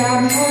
Jaya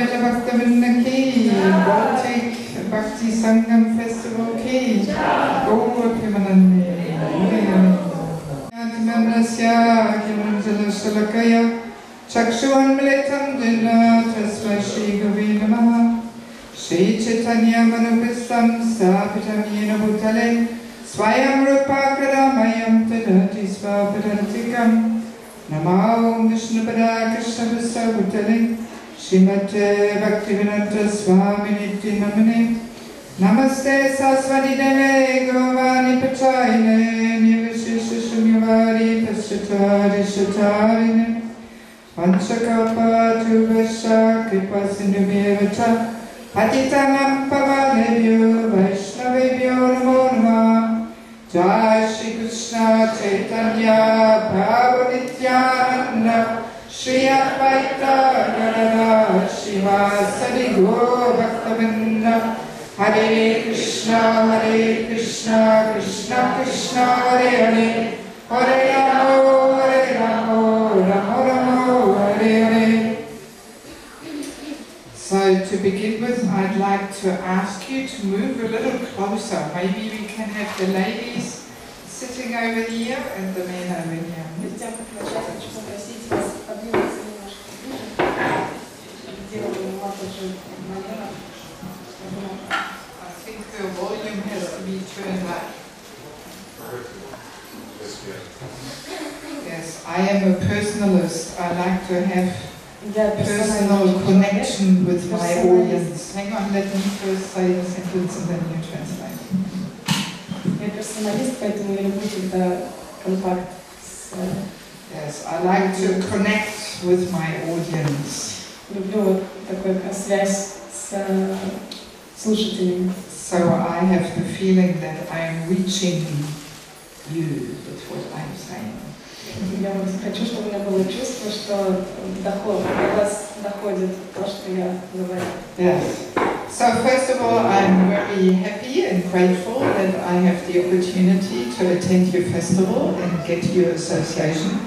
Mela Bhaktavinda ki, Baltic Bhakti Sangam Festival ki, Gaur Premanande. Yatimanasya Kimanjala Shalakaya, Chakshuan Militam Jena Tasma Shri Gurve Namaha, Shri Chaitanya Manubhisam Sapitam Yena Bhutale, Swayam Rupa Kadamayam Tadati Svapadantikam, Namo Vishnupada Krishna Visa Bhutale, Srimate Bhaktivedanta Swami Niti Namane, Namaste Saraswati Deve Govani Pachayine, Nivishesha Shunyavadi Paschatari Shatarine, Panchakapa Tuvasha Kripa Sindhubhyavata, Patitanam Pavanebhyo Vaishnavebhyo Namo Namah. Jai Shri Krishna Chaitanya Prabhu Nityananda Shri Advaita Gadadhara Srivasadi Gaur Bhaktavinda. Hare Krishna Krishna Krishna Hare Hare, Hare Rama Rama Rama Hare Hare. So to begin with, I'd like to ask you to move a little closer. Maybe we can have the ladies sitting over here and the men over here. I think the volume has to be turned up. Yes, I am a personalist. I like to have personal connection with my audience. Hang on, let me first say the sentence and then you translate. Я персоналист, поэтому я люблю всегда контакт с... Yes, I like to connect with my audience. Люблю такую связь с слушателями. So I have the feeling that I am reaching you with what I'm saying. Я вот хочу, чтобы у меня было чувство, что до вас доходит то, что я говорю. Yes. So first of all, I'm very happy and grateful that I have the opportunity to attend your festival and get your association.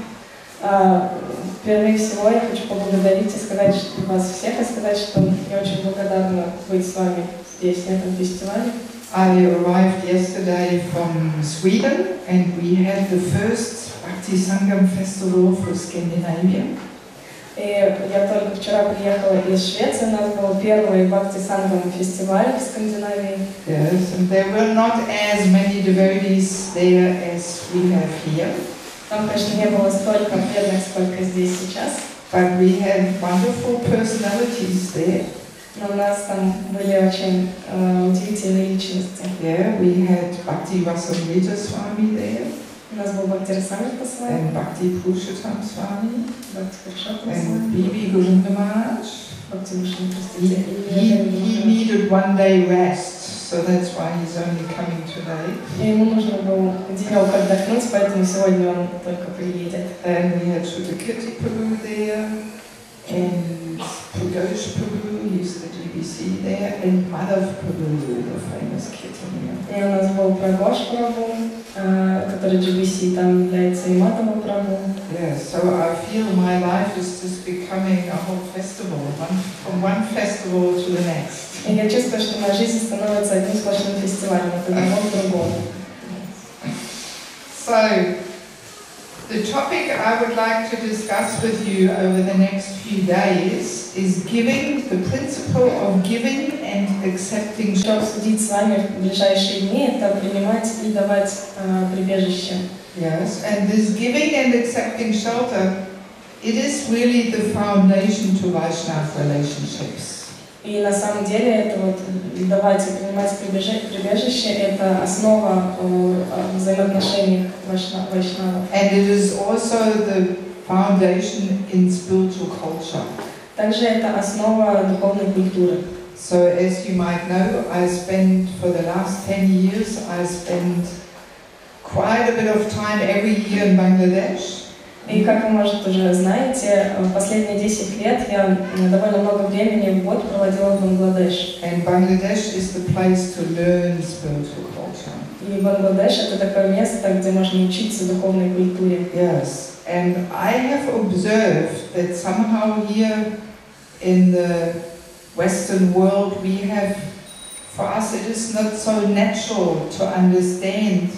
Прежде всего, я хочу поблагодарить и сказать вас всех, и сказать, что я очень благодарна быть с вами здесь, на этом фестивале. I arrived yesterday from Sweden and we had the first Bhakti Sangam Festival for Scandinavia. И я только вчера приехала из Швеции, у нас был первый Бхакти Сангам фестиваль в Скандинавии. Yes, and there were not as many devotees there as we have here. Там, конечно, не было столько преданных, сколько здесь сейчас. But we had wonderful personalities there. Но у нас там были очень удивительные личности. Yeah, we had Bhakti Rasamrita Swami there. У нас был Бхакти Расамрита Свами. And Bhakti Purushottam Swami. Bhakti Purushottam And Swami. Bibi Gurunda Maharaj. Bhakti Gurunda, He needed one day rest, so that's why he's only coming today. И ему нужно было денек отдохнуть, поэтому сегодня он только приедет. And we had Shuddhakirti Prabhu there, and Pragosh Prabhu, he's the GBC there, and Madhav Prabhu, the famous Kirtaniya. И у нас был Pragosh Prabhu, который GBC там является, и Madhava Prabhu. Yeah, so I feel my life is just becoming a whole festival, from one festival to the next. И я чувствую, что моя жизнь становится одним сплошным фестивалем, от одного к другому. So, the topic I would like to discuss with you over the next few days is giving, the principle of giving and accepting. Что обсудить с вами в ближайшие дни, это принимать и давать прибежище. Yes, and this giving and accepting shelter, it is really the foundation to Vaishnava relationships. И на самом деле это вот давать и принимать прибежище, это основа взаимоотношений вайшнавов. And it is also the foundation in spiritual culture. Также это основа духовной культуры. So as you might know, I spent for the last 10 years, I spent quite a bit of time every year in Bangladesh. И как вы, может, уже знаете, в последние 10 лет я довольно много времени в год проводила в Бангладеш. And Bangladesh is the place to learn spiritual culture. И Бангладеш — это такое место, где можно учиться духовной культуре. Yes, and I have observed that somehow here in the Western world, for us it is not so natural to understand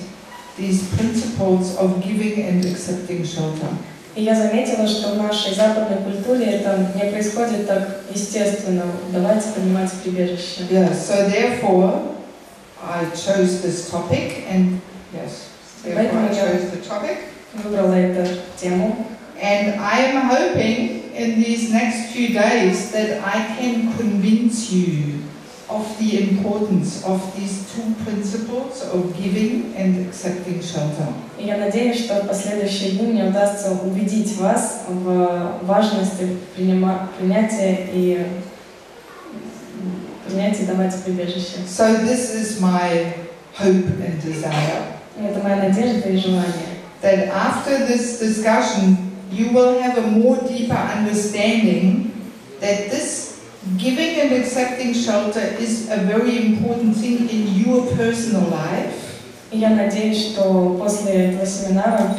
these principles of giving and accepting shelter. И я заметила, что в нашей западной культуре это не происходит так естественно, давать и принимать прибежище. Yeah, so therefore I chose this topic and yes, therefore I chose the topic. Выбрала эту тему. And I am hoping in these next few days that I can convince you of the importance of these two principles of giving and accepting shelter. И я надеюсь, что в последующие дни мне удастся убедить вас в важности принятия и давать прибежище. So this is my hope and desire. Это моя надежда и желание. That after this discussion, you will have a more deeper understanding that this giving and accepting shelter is a very important thing in your personal life. И я надеюсь, что после этого семинара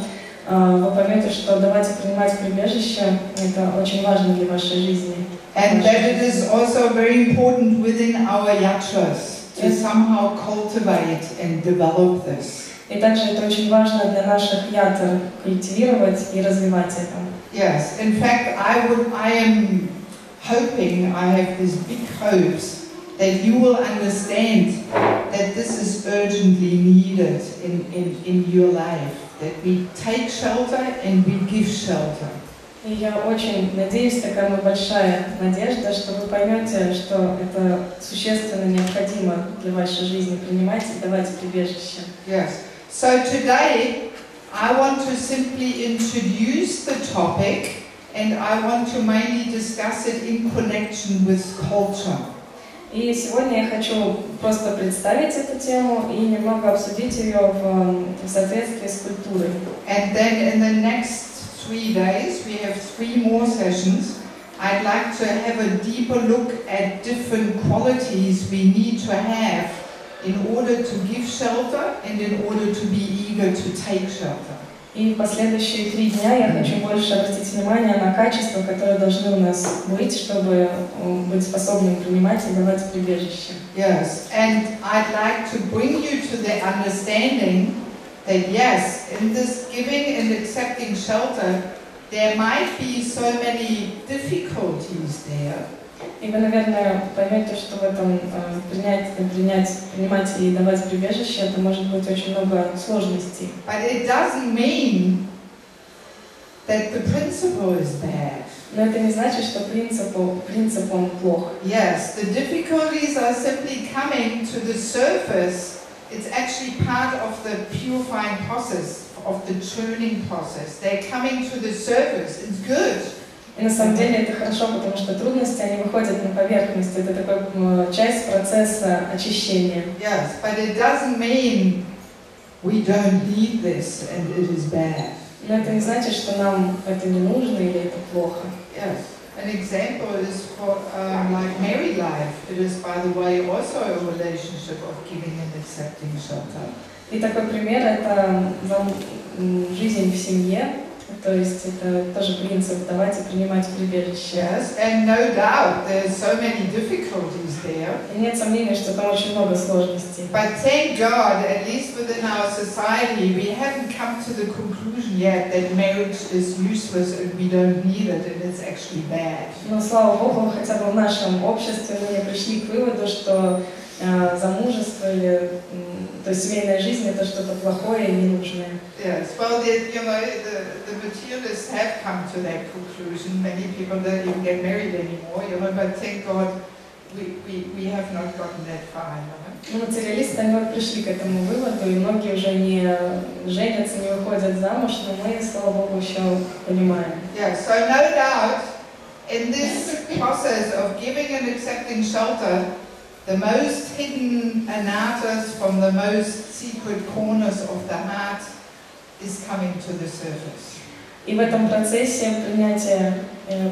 вы поймете, что давать и принимать прибежище – это очень важно для вашей жизни. And that it is also very important within our yatras to somehow cultivate and develop this. И также это очень важно для наших ятр культивировать и развивать это. Yes, in fact, I am hoping, I have these big hopes that you will understand that this is urgently needed in your life, that we take shelter and we give shelter. И я очень надеюсь, такая моя большая надежда, что вы поймете, что это существенно необходимо для вашей жизни принимать и давать прибежище. Yes. So today I want to simply introduce the topic and I want to mainly discuss it in connection with culture. И сегодня я хочу просто представить эту тему и немного обсудить ее в соответствии с культурой. And then in the next 3 days, we have 3 more sessions. I'd like to have a deeper look at different qualities we need to have in order to give shelter and in order to be eager to take shelter. И в последующие 3 дня я хочу больше обратить внимание на качества, которые должны у нас быть, чтобы быть способными принимать и давать прибежище. Yes, and I'd like to bring you to the understanding that yes, in this giving and accepting shelter, there might be so many difficulties there. И вы, наверное, поймете, что в этом принимать и давать прибежище, это может быть очень много сложностей. But it doesn't mean that the principle is bad. Но это не значит, что принцип он плох. Yes, the difficulties are simply coming to the surface. It's actually part of the purifying process, of the churning process. They're coming to the surface. It's good. И на самом деле это хорошо, потому что трудности, они выходят на поверхность. Это такая часть процесса очищения. Yes, but it doesn't mean we don't need this and it is bad. Но это не значит, что нам это не нужно или это плохо. Yes. An example is for like married life. It is, by the way, also a relationship of giving and accepting shelter. И такой пример – это жизнь в семье. То есть это тоже принцип давать и принимать прибежище. Yes, and no doubt there's so many difficulties there. И нет сомнений, что там очень много сложностей. But thank God, at least within our society, we haven't come to the conclusion yet that marriage is useless and we don't need it and it's actually bad. Но слава Богу, хотя бы в нашем обществе мы не пришли к выводу, что замужество или то есть семейная жизнь это что-то плохое и ненужное. Yes, well, the materialists have come to that conclusion. Many people don't even get married anymore, but thank God we have not gotten that far. Материалисты, они вот пришли к этому выводу, и многие уже не женятся, не выходят замуж, но мы, слава Богу, еще понимаем. Yeah, so no doubt, in this process of giving and accepting shelter, the most hidden anatas from the most secret corners of the heart is coming to the surface. И в этом процессе принятия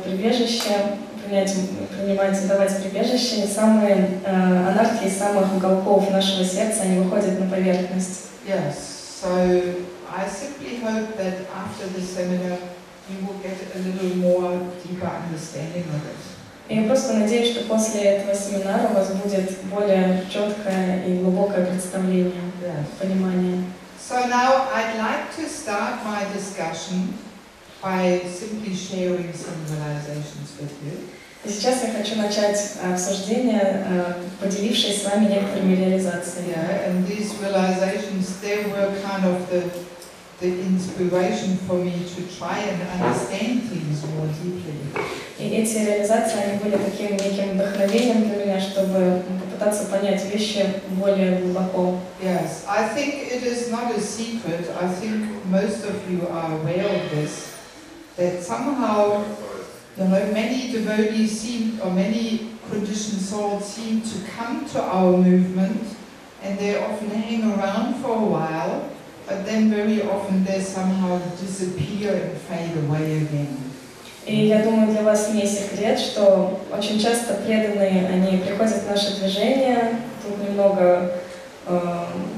прибежища, принимать и давать прибежище, самые анархии самых уголков нашего сердца, они выходят на поверхность. Yes, so I simply hope that after the seminar you will get a little more deeper understanding of it. И я просто надеюсь, что после этого семинара у вас будет более четкое и глубокое представление, понимание. So now I'd like to start my discussion by simply sharing some realizations with you. И сейчас я хочу начать обсуждение, поделившись с вами некоторыми реализациями. Yeah, and these realizations, they were kind of the inspiration for me to try and understand things more deeply. И эти реализации, они были таким неким вдохновением для меня, чтобы попытаться понять вещи более глубоко. Yes, I think it is not a secret. I think most of you are aware of this. That somehow, you know, many devotees seem, or many conditioned souls seem to come to our movement, and they often hang around for a while, but then very often they somehow disappear and fade away again. И я думаю, для вас не секрет, что очень часто преданные, они приходят в наше движение, тут немного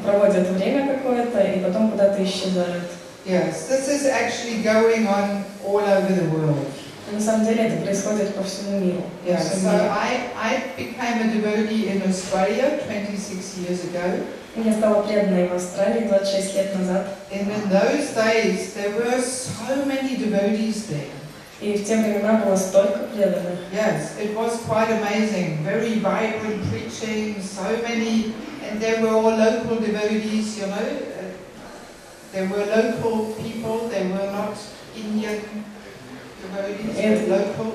проводят время какое-то, и потом куда-то исчезают. Yes, this is actually going on all over the world. На самом деле это происходит по всему миру. Yeah, so I became a devotee in Australia 26 years ago. Я стала преданной в Австралии 26 лет назад. And in those days there were so many devotees there. И в те времена было столько преданных. Yes, it was quite amazing. Very vibrant preaching, so many, and they were all local devotees, you know. They were local people, they were not Indian devotees, they were local.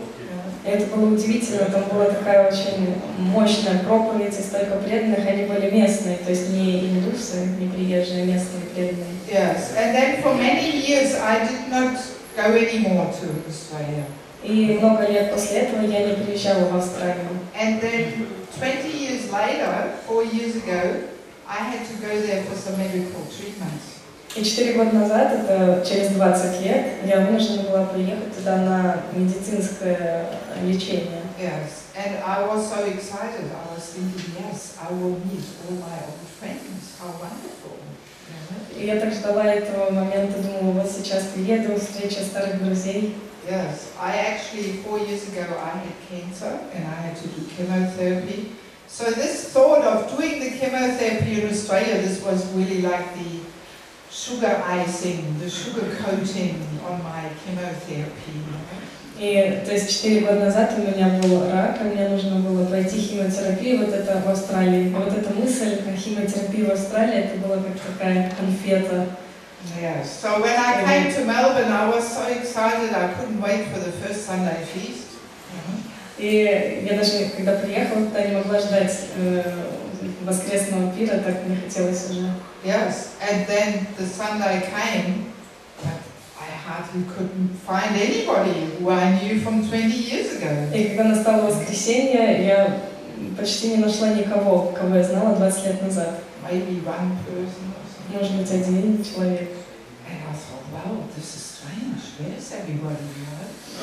Это было удивительно, там была такая очень мощная проповедь, и столько преданных, они были местные, то есть не индусы, не приезжие, местные преданные. Yes, and then for many years I did not go anymore to Australia. И много лет после этого я не приезжала в Австралию. And then 20 years later, 4 years ago, I had to go there for some medical treatments. И 4 года назад, это через 20 лет, я вынуждена была приехать туда на медицинское лечение. Yes, and I was so excited. I was thinking, yes, I will meet all my old friends. How wonderful! И я так ждала этого момента, думала, вот сейчас приеду, встреча старых друзей. Yes, I actually 4 years ago I had cancer and I had to do chemotherapy. So this thought of doing the chemotherapy in Australia, this was really like the sugar icing, the sugar coating on my chemotherapy. И то есть 4 года назад у меня был рак, и мне нужно было пройти химиотерапию, вот это в Австралии. И вот эта мысль о химиотерапии в Австралии, это была как такая конфета. Yes. So when I came to Melbourne, I was so excited I couldn't wait for the first Sunday feast. И я даже, когда приехала туда, не могла ждать воскресного пира, так мне хотелось уже. Yes, and then the Sunday came, but I hardly couldn't find anybody who I knew from 20 years ago. И когда настало воскресенье, я почти не нашла никого, кого я знала 20 лет назад. Maybe one person or something. Может быть, один человек. And I thought, wow, this is strange. Where's everybody?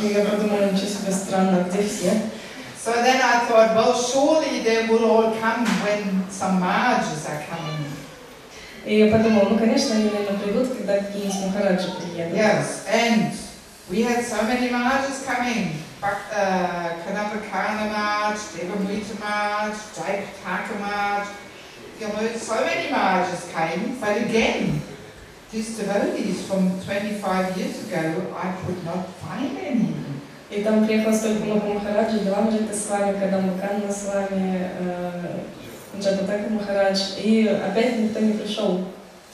И я подумала, ничего себе странно, где все? So then I thought, well, surely they will all come when some Mahaраджas are coming. И я подумала, ну, конечно, они, наверное, придут, когда какие-нибудь Махараджи приедут. Yes, and we had so many Maharajas coming. Kanapakana Maharaj, Devamrita Maharaj, Jaipataka Maharaj. You know, so many Maharajas came, but again, these devotees from 25 years ago, I could not find any. И там приехало столько много Махараджи, Девамрита с вами, Кадамбакана с вами, Джататака Махарадж, и опять никто не пришел.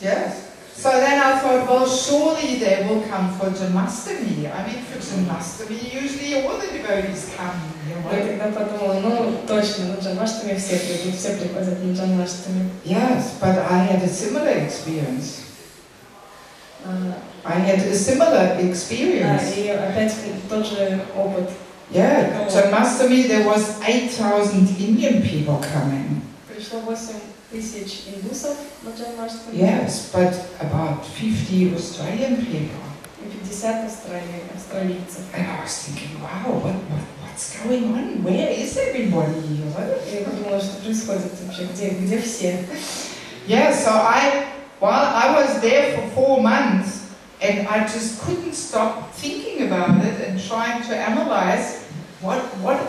Yes. So then I thought, well, surely they will come for Janmashtami. I mean, for Janmashtami, usually all the devotees come. Я тогда подумала, ну, точно, на Джанмаштами все придут, все приходят на Джанмаштами. Yes, but I had a similar experience. I had a similar experience. И опять тот же опыт. Yeah, Janmashtami, there was 8,000 Indian people coming. Пришло 8,000 индусов на Джанмаштами. Yes, but about 50 Australian people. И 50 австралийцев. And I was thinking, wow, what's going on? Where is everybody? И я подумала, что происходит вообще, где все? Yeah, so while I was there for 4 months, and I just couldn't stop thinking about it and trying to analyze what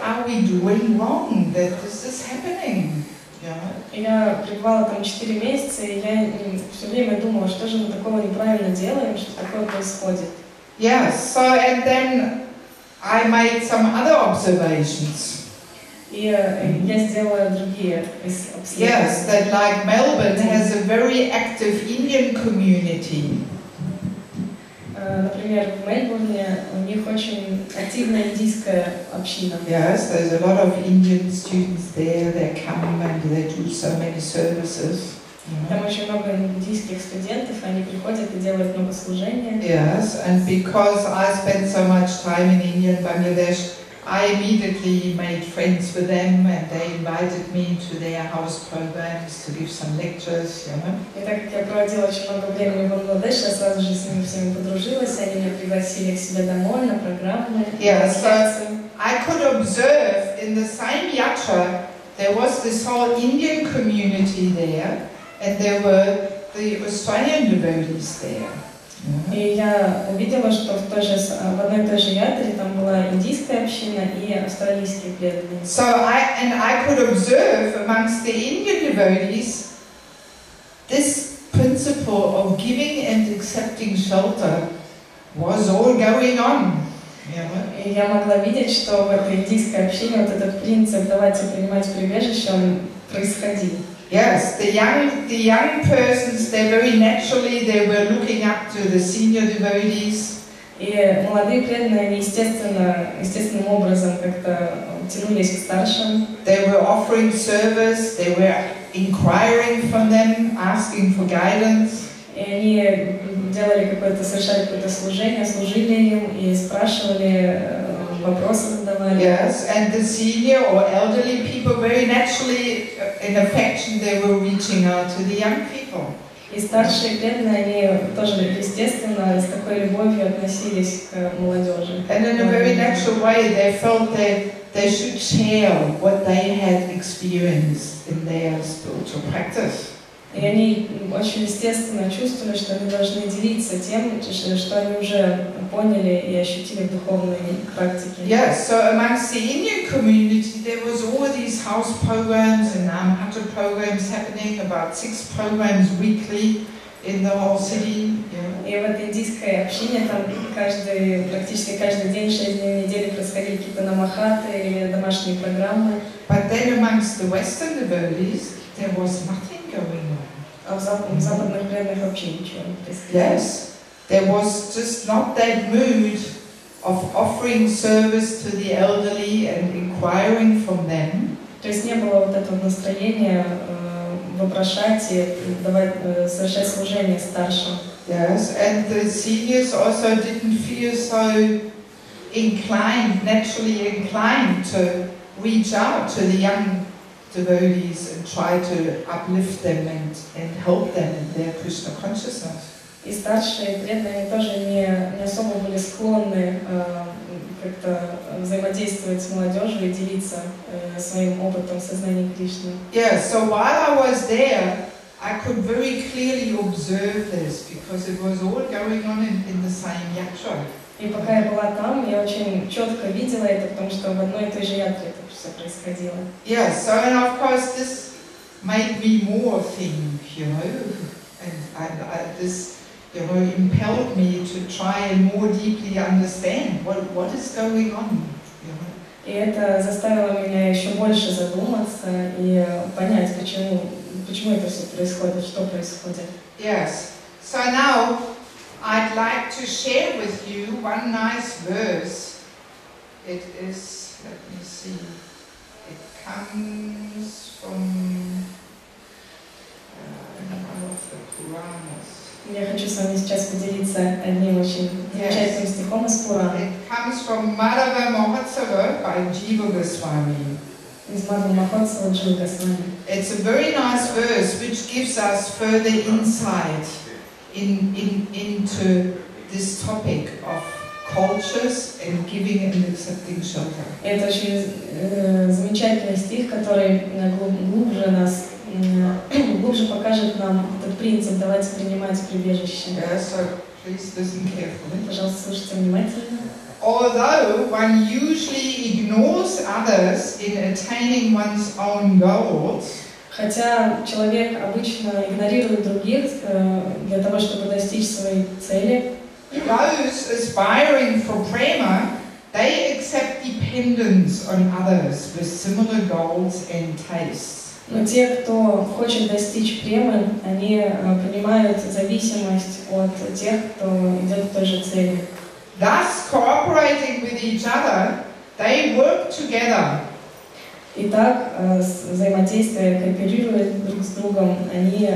are we doing wrong that this is happening? Yeah. Я пребывала там 4 месяца, и я все время думала, что же мы такого неправильно делаем, что такое происходит. Yeah, so and then I made some other observations. И я сделала другие обследования. Yes, that like Melbourne has a very active Indian community. Например, в Мельбурне у них очень активная индийская община. Yes, there's a lot of Indian students there. They come and they do so many services. Там очень много индийских студентов, они приходят и делают много служения. Yes, and because I spent so much time in India and Bangladesh, I immediately made friends with them, and they invited me to their house programs to give some lectures, you know. И так как я проводила очень много времени в Бангладеше, я сразу же с ними всеми подружилась, они меня пригласили к себе домой на программы. Yeah, so I could observe in the same yatra there was this whole Indian community there, and there were the Australian devotees there. И я увидела, что в одной и той же ятре там была индийская община и австралийские преданные. So I could observe amongst the Indian devotees this principle of giving and accepting shelter was all going on. И я могла видеть, что в этой индийской общине вот этот принцип давать и принимать прибежище, он происходил. Yes, the young persons, they very naturally, they were looking up to the senior devotees. И молодые преданные, они естественным образом как-то тянулись к старшим. They were offering service, they were inquiring from them, asking for guidance. И они совершали какое-то служение, служили им и спрашивали, вопросы задавали. Yes, and the senior or elderly people very naturally, in affection, they were reaching out to the young people. И старшие преданные, они тоже естественно с такой любовью относились к молодежи. And in a very natural way, they felt that they should share what they had experienced in their spiritual practice. И они очень естественно чувствовали, что они должны делиться тем, что они уже поняли и ощутили в духовной практике. Yes, so amongst the Indian community there was all these house programs and Hatha programs happening, about 6 programs weekly in the whole city. И в этой индийской общине там практически каждый день, 6 дней в неделю происходили какие-то намахаты или домашние программы. But then amongst the Western devotees there was nothing going on. А в западных преданных вообще ничего не происходило. Yes, there was just not that mood of offering service to the elderly and inquiring from them. То есть не было вот этого настроения вопрошать и совершать служение старшим. Yes, and the seniors also didn't feel so naturally inclined to reach out to the young devotees and try to uplift them and help them in their Krishna consciousness. И старшие преданные тоже не особо были склонны как-то взаимодействовать с молодежью и делиться своим опытом сознания Кришны. Yeah, so while I was there, I could very clearly observe this because it was all going on in the same yatra. И пока я была там, я очень четко видела это, потому что в одной и той же ятре это все происходило. Yeah, so and of course this made me more think, you know, and this, you know, impelled me to try and more deeply understand what is going on. You know? И это заставило меня еще больше задуматься и понять, почему это все происходит, что происходит. Yes. So now I'd like to share with you one nice verse. It is, let me see, it comes from one of the Puranas. Я хочу с вами сейчас поделиться одним очень замечательным стихом из Пурана. It comes from Madhava Mahotsava by Jiva Goswami. Из Мадхава Махотсава Джива Госвами. It's a very nice verse which gives us further insight into this topic of cultures and giving and accepting shelter. Это очень замечательный стих, который глубже покажет нам этот принцип давать и принимать прибежище. Yeah, so please listen carefully. Пожалуйста, слушайте внимательно. although one usually ignores others in attaining one's own goals, хотя человек обычно игнорирует других для того, чтобы достичь своей цели, those aspiring for prema, they accept dependence on others with similar goals and tastes. но те, кто хочет достичь премы, они принимают зависимость от тех, кто идет к той же цели. Thus, cooperating with each other, they work together. Итак, взаимодействие, кооперируют друг с другом, они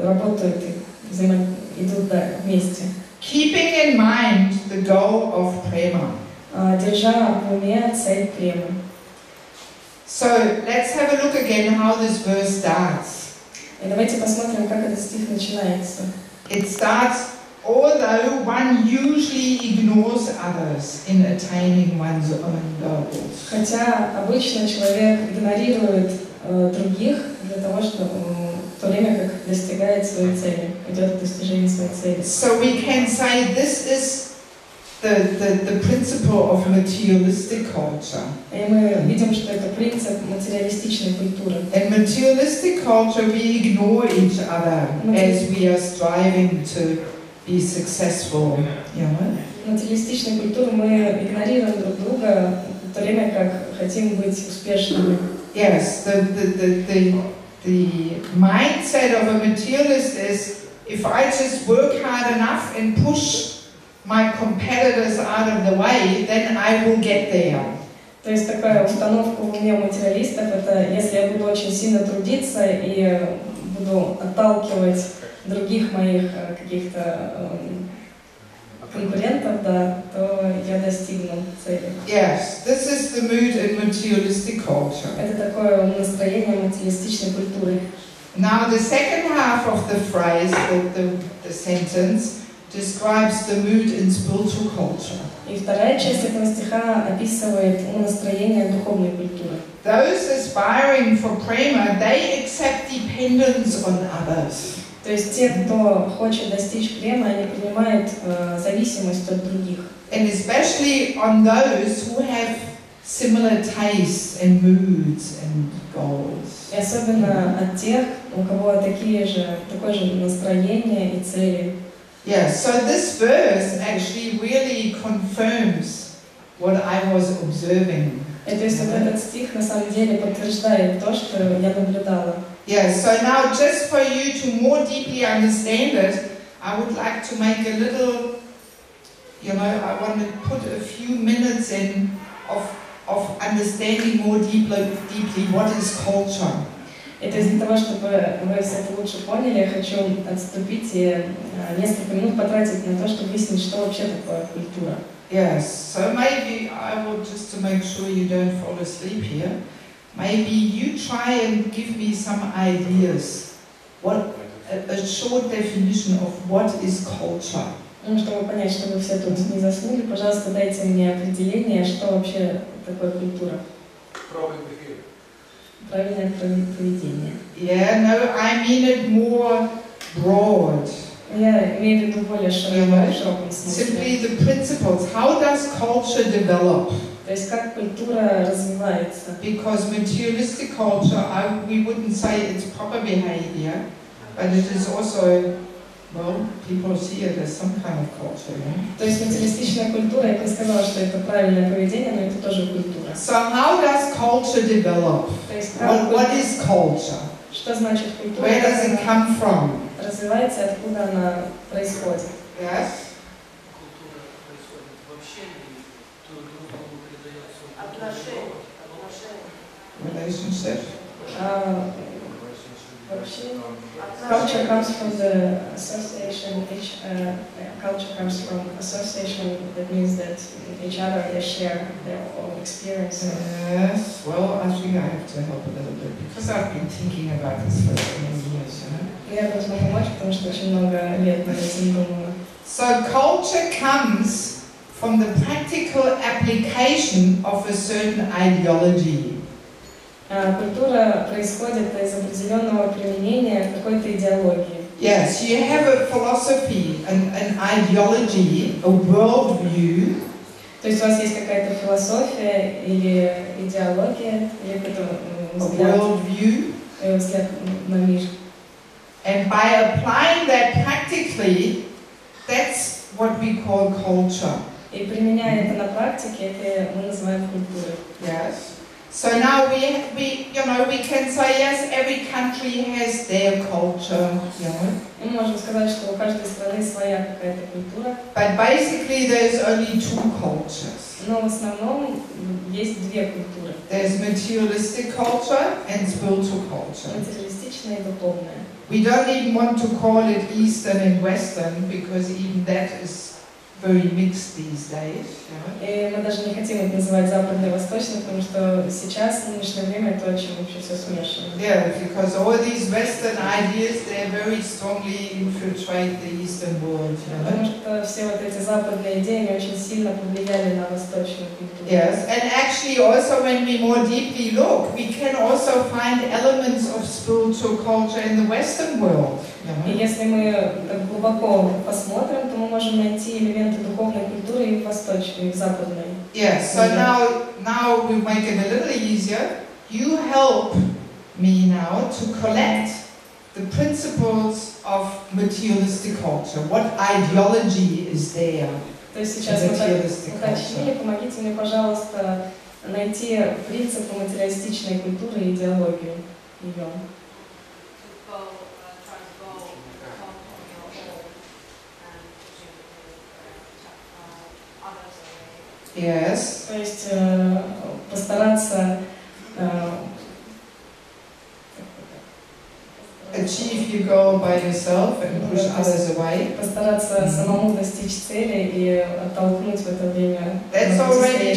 работают, идут вместе. Keeping in mind the goal of prema. Держа в уме цель премы. So let's have a look again how this verse starts. И давайте посмотрим, как этот стих начинается. It starts, although one usually ignores others in attaining one's own goals. Хотя обычно человек игнорирует других для того, чтобы в то время как достигает своей цели, идет к достижению своей цели. So we can say this is the principle of materialistic culture. И мы видим, что это принцип материалистичной культуры. In materialistic culture, we ignore each other as we are striving to be successful. You know? В материалистичной культуре мы игнорируем друг друга в то время как хотим быть успешными. Yes, the mindset of a materialist is if I just work hard enough and push my competitors out of the way, then I will get there. То есть такая установка в уме материалистов, это если я буду очень сильно трудиться и буду отталкивать других моих каких-то конкурентов, да, то я достигну цели. Yes, this is the mood in materialistic culture. Это такое настроение материалистичной культуры. Now the second half of the phrase, the sentence, describes the mood in spiritual culture. И вторая часть этого стиха описывает настроение духовной культуры. Those aspiring for prema, they accept dependence on others. То есть те, кто хочет достичь премы, они принимают зависимость от других. And especially on those who have similar tastes and moods and goals. И особенно от тех, у кого такое же настроение и цели. Yeah, so this verse actually really confirms what I was observing. И то есть вот этот стих на самом деле подтверждает то, что я наблюдала. Yeah, so now just for you to more deeply understand it, I would like to make a little, I want to put a few minutes in of understanding more deeply what is culture. И то есть для того, чтобы вы все это лучше поняли, я хочу отступить и несколько минут потратить на то, чтобы выяснить, что вообще такое культура. Yes, so maybe I will, just to make sure you don't fall asleep here, maybe you try and give me some ideas, a short definition of what is culture. Ну, чтобы понять, что вы все тут не заснули, пожалуйста, дайте мне определение, что вообще такое культура. Правильное поведение. Yeah, no, I mean it more broad. Я имею в виду более широком смысле. Simply the principles. How does culture develop? То есть как культура развивается. Because materialistic culture, we wouldn't say it's proper behavior, but it is also, well, people see it as some kind of culture. То есть материалистичная культура, я бы не сказала, что это правильное поведение, но это тоже культура. So how does culture develop? What is culture? Что значит культура? Where does it come from? Развивается, откуда она происходит. Yes. Relationship. Culture comes from the association. Culture comes from association. That means that each other they share their own experience. Yes. Well, I think I have to help a little bit because I've been thinking about this for many years. Я должна помочь, потому что очень много лет над этим думала. So culture comes from the practical application of a certain ideology. Культура происходит из определенного применения какой-то идеологии. Yes, you have a philosophy, an ideology, a worldview. То То есть у вас есть какая-то философия или идеология, или какой-то взгляд на мир? And by applying that practically, that's what we call culture. И применяя это на практике, это мы называем культурой. Yes. So now we can say yes, every country has their culture, you know. Мы можем сказать, что у каждой страны своя какая-то культура. But basically, there's only two cultures. Но в основном есть две культуры. There's materialistic culture and spiritual culture. Материалистичная и духовная. We don't even want to call it Eastern and Western because even that is very mixed these days. И мы даже не хотим это называть западной и восточной, потому что сейчас, в нынешнее время, это очень вообще все смешано. Yeah, because all these Western ideas, they very strongly infiltrate the Eastern world. Потому что все вот эти западные идеи очень сильно повлияли на восточную культуру. Yes, and actually also when we more deeply look, we can also find elements of spiritual culture in the Western world. И если мы так глубоко посмотрим, то мы можем найти элементы духовной культуры и в восточной, и в западной. Yes, so now we make it a little easier. You help me now to collect the principles of materialistic culture. What ideology is there? То есть сейчас мы уточнили, помогите мне, пожалуйста, найти принципы материалистичной культуры и идеологию ее. Yes. То есть постараться achieve your goal by yourself and push others away. Постараться самому достичь цели и оттолкнуть в это время. That's already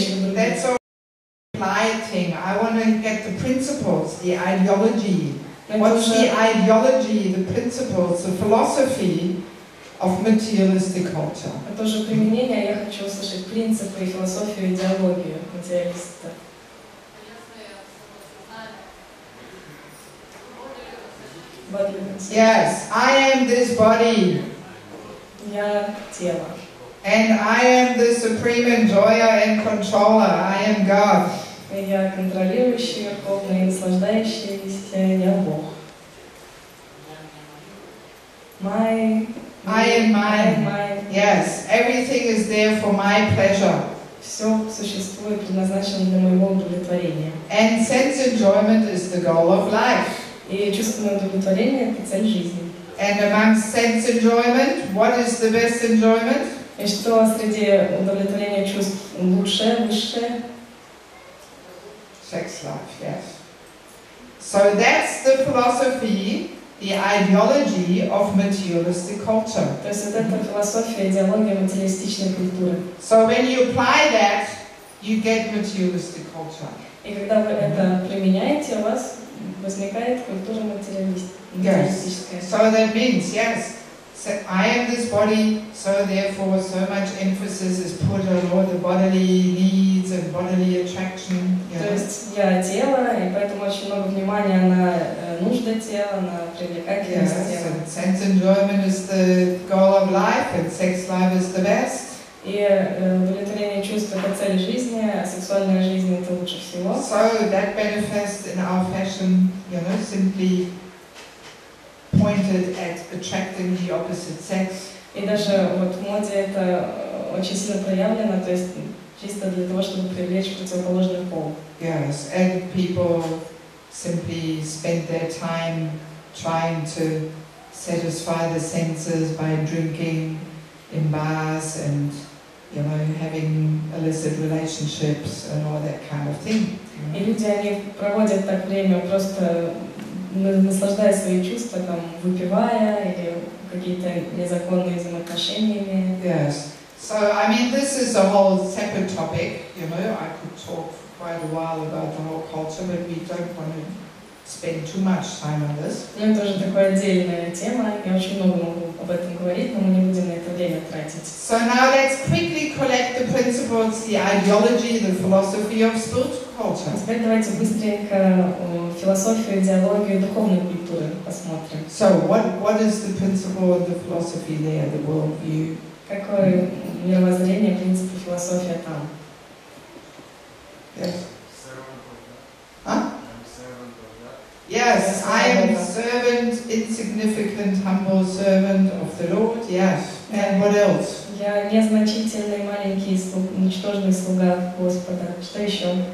applied thing. I want to get the principles, the ideology. What's the ideology, the principles, the philosophy of materialistic culture? Это уже применение, я хочу услышать принципы, философию, идеологию материалиста. Yes, I am this body. Я тело. And I am the supreme enjoyer and controller. I am God. Я контролирующий, верховный, наслаждающийся, я Бог. I am mine. Yes, everything is there for my pleasure. Все существует, предназначено для моего удовлетворения. And sense enjoyment is the goal of life. И чувственное удовлетворение – это цель жизни. And amongst sense enjoyment, what is the best enjoyment? И что среди удовлетворения чувств лучшее, высшее? Sex life, yes. So that's the philosophy, the ideology of materialistic culture. То есть вот это философия, идеология материалистичной культуры. So when you apply that, you get materialistic culture. И когда вы это применяете, у вас возникает культура материалистическая. So that means, yes, so I am this body, so therefore so much emphasis is put on all the bodily needs and bodily attraction. То есть я тело, и поэтому очень много внимания на нужды тела, на привлекательность тела. Sense enjoyment is the goal of life, and sex life is the best. И удовлетворение чувств – это цель жизни, а сексуальная жизнь – это лучше всего. So that manifests in our fashion, simply pointed at attracting the opposite sex. И даже вот в моде это очень сильно проявлено, то есть чисто для того, чтобы привлечь противоположный пол. Yes, and people simply spend their time trying to satisfy the senses by drinking in bars and having illicit relationships and all that kind of thing. И люди, они проводят так время, просто наслаждая свои чувства, там, выпивая или какие-то незаконные взаимоотношениями. Yes. So, I mean, this is a whole separate topic, I could talk for quite a while about the whole culture, but we don't want to spend too much time on this. Ну, это уже такая отдельная тема, я очень много могу об этом говорить, но мы не будем на это время тратить. So now let's quickly collect the principles, the ideology, the philosophy of spiritual culture. Теперь давайте быстренько философию, идеологию духовной культуры посмотрим. So what is the principle and the philosophy there, the worldview? Какое мировоззрение, принципы, философия там? Yes. Huh? Yes, I am servant, insignificant, humble servant of the Lord. Yes. And what else? Я незначительный, маленький, ничтожный слуга Господа. Что еще?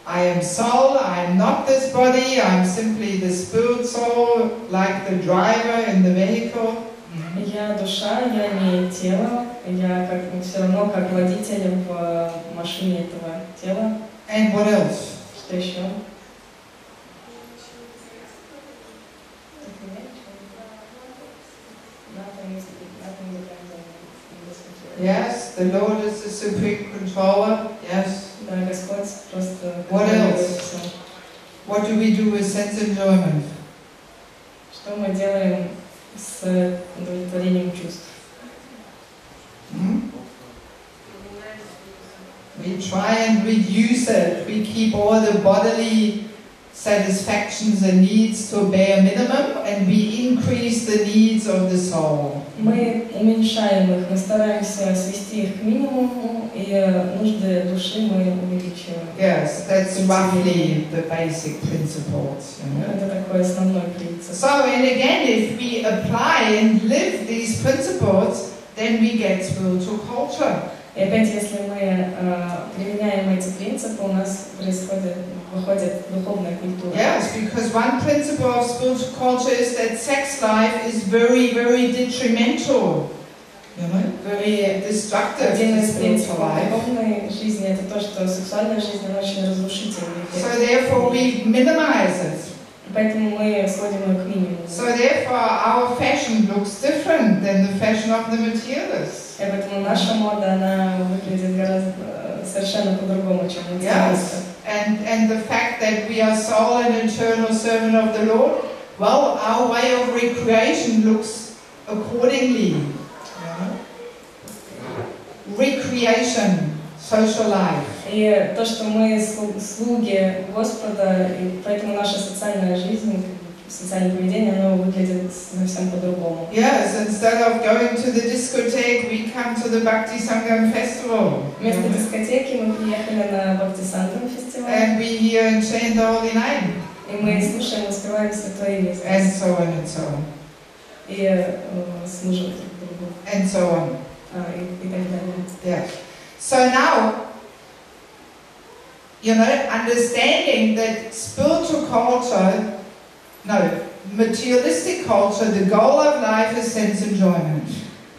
I am soul, I am not this body, I am simply the spirit soul, like the driver in the vehicle. Я душа, я не тело, я все равно как водитель в машине этого тела. And what else? Что еще? Yes, the Lord is the supreme controller. Yes. Да, Господь просто. What else? What do we do with sense enjoyment? Что мы делаем с удовлетворением чувств? We try and reduce it. We keep all the bodily satisfactions and needs to a bare minimum, and we increase the needs of the soul. Мы уменьшаем их, мы стараемся свести их к минимуму, и нужды души мы увеличиваем. Yes, that's roughly the basic principles. You know? Это такой основной принцип. So, and again, if we apply and live these principles, then we get spiritual culture. И опять, если мы применяем эти принципы, у нас выходит духовная культура. Yes, because one principle of spiritual culture is that sex life is very, very detrimental. You know, very destructive Один to из принципов spiritual life. духовной жизни это то, что сексуальная жизнь она очень разрушительная. So therefore we minimize it. Поэтому мы сводим ее к минимуму. So therefore our fashion looks different than the fashion of the materialists. И поэтому наша мода, она выглядит гораздо совершенно по-другому, чем материалистов. And the fact that we are soul and eternal servant of the Lord, well, our way of recreation looks accordingly. Recreation, social life. И то, что мы слуги Господа, и поэтому наша социальная жизнь, социальное поведение, оно выглядит совсем по-другому. Yes, instead of going to the discotheque, we come to the Bhakti Sangam festival. Вместо дискотеки мы приехали на Бхакти Сангам фестиваль. And we hear and chant the holy name. И мы слушаем и успеваем святое имя. And so on and so on. И служим друг другу. And so on. И так далее. Yeah. So now, you know, understanding that spiritual culture, no, materialistic culture, the goal of life is sense enjoyment.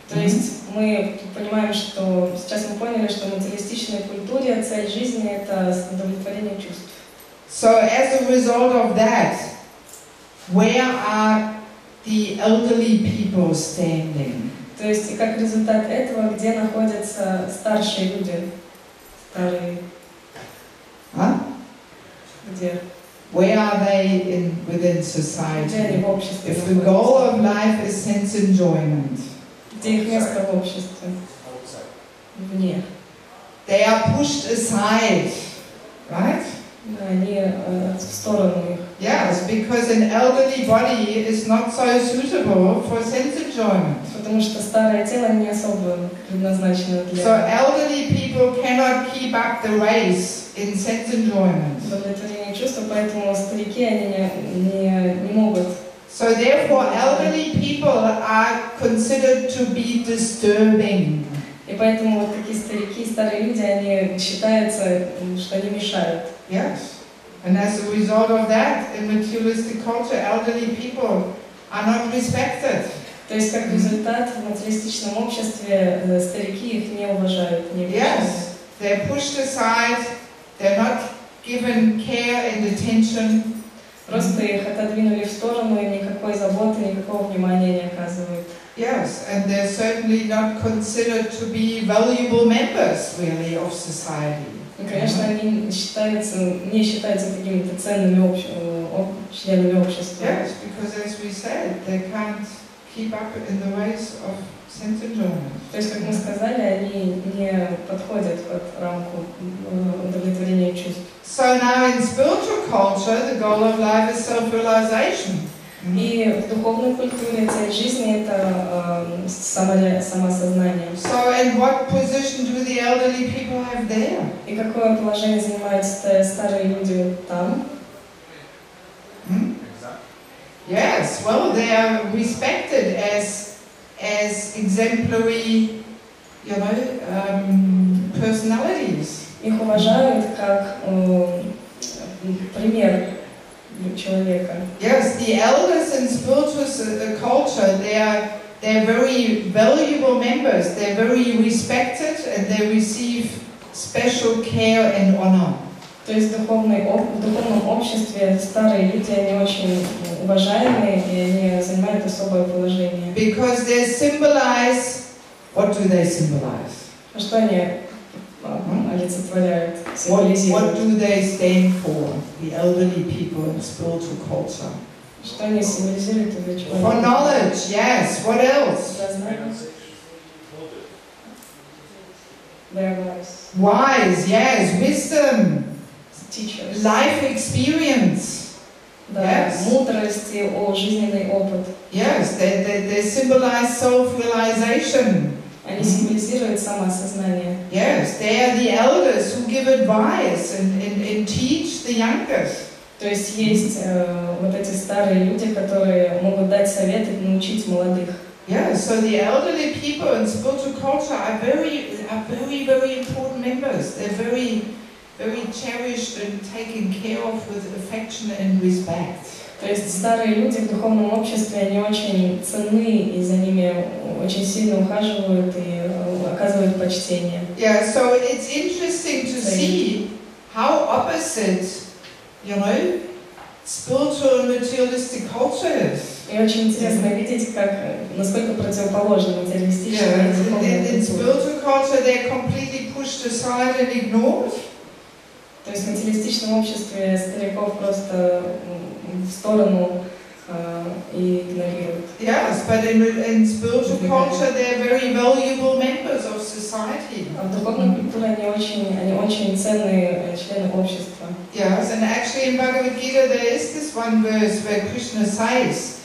То есть мы понимаем, что сейчас мы поняли, что в материалистичной культуре цель жизни это удовлетворение чувств. So as a result of that, where are the elderly people standing? То есть и как результат этого, где находятся старшие люди, старые, где? Where are they within society? Где они в обществе If the goal of life is sense enjoyment, где их место в обществе? Вне. They are pushed aside, right? Они в сторону их. Yes, because an elderly body is not so suitable for sense enjoyment. Потому что старое тело не особо предназначено для. So elderly people cannot keep up the race in sense enjoyment. Удовлетворение чувства, поэтому старики они не могут. So therefore, elderly people are considered to be disturbing. И поэтому вот такие старики, старые люди, они считаются, что они мешают. Yes. And as a result of that, in materialistic culture, elderly people are not respected. То есть, как результат, в материалистичном обществе старики их не уважают, не Yes. They're pushed aside, they're not given care and attention. Просто их отодвинули в сторону, и никакой заботы, никакого внимания не оказывают. Yes, and they're certainly not considered to be valuable members, really, of society. И, конечно, они не считаются какими-то ценными членами общества. Yes, because as we said, they can't keep up in the ways of sense enjoyment. То есть, как мы сказали, они не подходят под рамку удовлетворения чувств. So now in spiritual culture, the goal of life is self-realization. И в духовной культуре цель жизни это самосознание. So, and what position do the elderly people have there? И какое положение занимают старые люди там? Yes, well, they are respected as exemplary, you know, personalities. Их уважают как пример человека. Yes, the elders in spiritual culture, they're very valuable members. They're very respected and they receive special care and honor. То есть в духовном обществе старые люди, они очень уважаемые и они занимают особое положение. Because they symbolize, what do they symbolize? Что они олицетворяют, What символизируют? do they stand for, the elderly people in spiritual culture? Что они символизируют для человека? For knowledge, yes. What else? They're wise. Wise, yes. Wisdom. Teachers. Life experience. Да, Yes. мудрость и жизненный опыт. Yes, they symbolize self-realization. Они символизируют самоосознание. Yes, they are the elders who give advice and teach the youngest. То есть есть вот эти старые люди, которые могут дать советы и научить молодых. Yeah, so the elderly people in spiritual culture are very important members. They're very cherished and taken care of with affection and respect. То есть старые люди в духовном обществе, они очень ценны, и за ними очень сильно ухаживают и оказывают почтение. Yeah, so it's interesting to see how opposite, you know, spiritual and materialistic culture is. И очень интересно видеть, насколько противоположны материалистичная и духовная In культура. spiritual culture, they're completely pushed aside and ignored. То есть в материалистичном обществе стариков просто в сторону и игнорируют. Yes, but in spiritual culture, they're very valuable members of society. А в духовной культуре они очень ценные члены общества. Yes, and actually in Bhagavad Gita there is this one verse where Krishna says,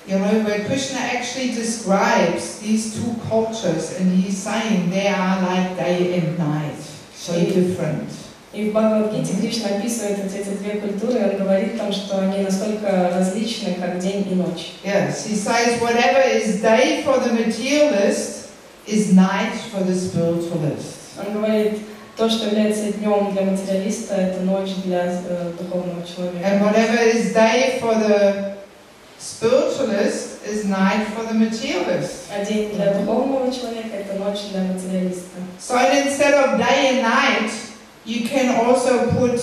you know, where Krishna actually describes these two cultures, and he's saying they are like day and night, so different. И в Бхагавад-гите Кришна описывает эти две культуры, и он говорит там, что они настолько различны, как день и ночь. Yes, he says whatever is day for the materialist is night for the spiritualist. Он говорит, то, что является днем для материалиста, это ночь для духовного человека. And whatever is day for the spiritualist is night for the materialist. А день для духовного человека это ночь для материалиста. So instead of day and night, you can also put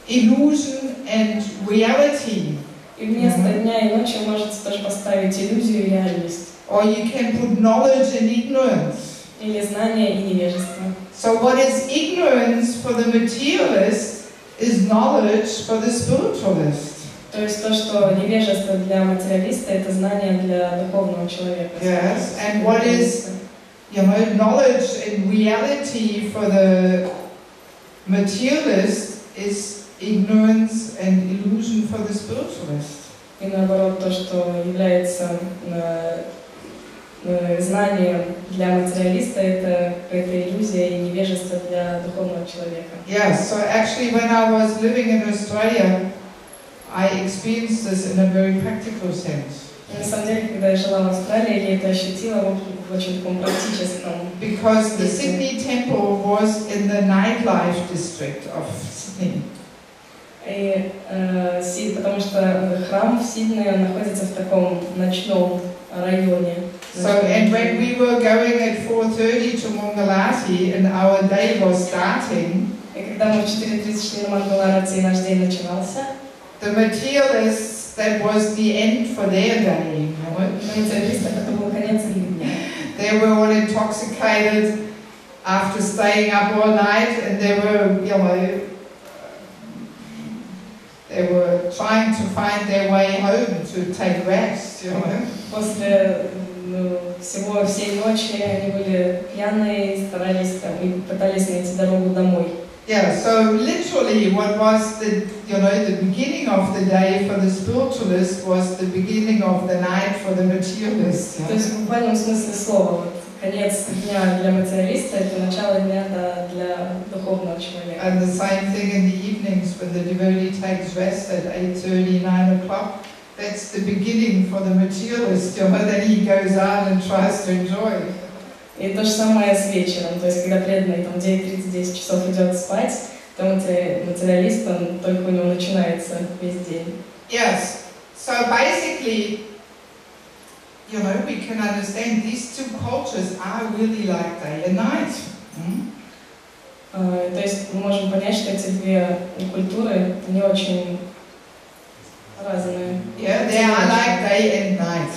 illusion and reality. И вместо дня и ночи вы можете тоже поставить иллюзию и реальность. Or you can put knowledge and ignorance. Или знание и невежество. So what is ignorance for the materialist is knowledge for the spiritualist. То есть то, что невежество для материалиста, это знание для духовного человека. Yes, and what is, you know, knowledge and reality for the materialist is ignorance and illusion for the spiritualist. И наоборот, то, что является знанием для материалиста, это какая-то иллюзия и невежество для духовного человека. Yes, so actually when I was living in Australia, I experienced this in a very practical sense. На самом деле, когда я жила в Австралии, я это ощутила в очень таком практическом. Because the Sydney temple was in the nightlife district of Sydney. И потому что храм в Сиднее находится в таком ночном районе. So, and when we were going at 4:30 to Mangalati and our day was starting, и когда мы в 4:30 шли на Мангаларати и наш день начинался, the materialists, that was the end for their day. They were all intoxicated after staying up all night, and they were, you know, they were trying to find their way home to take rest, you know. После всей ночи они были пьяные, старались и пытались найти дорогу домой. Yeah, so literally what was the beginning of the day for the spiritualist was the beginning of the night for the materialist. То есть в буквальном смысле слова, вот, конец дня для материалиста — это начало дня для духовного человека. And the same thing in the evenings when the devotee takes rest at 8:30, 9 o'clock. That's the beginning for the materialist, then he goes out and tries to enjoy. И то же самое с вечером, то есть когда преданный там 9:30-10 часов идет спать, то материалист, он только у него начинается весь день. Yes, so basically, we can understand these two cultures are really like day and night. То есть мы можем понять, что эти две культуры, они очень разные. Yeah, they are like day and night.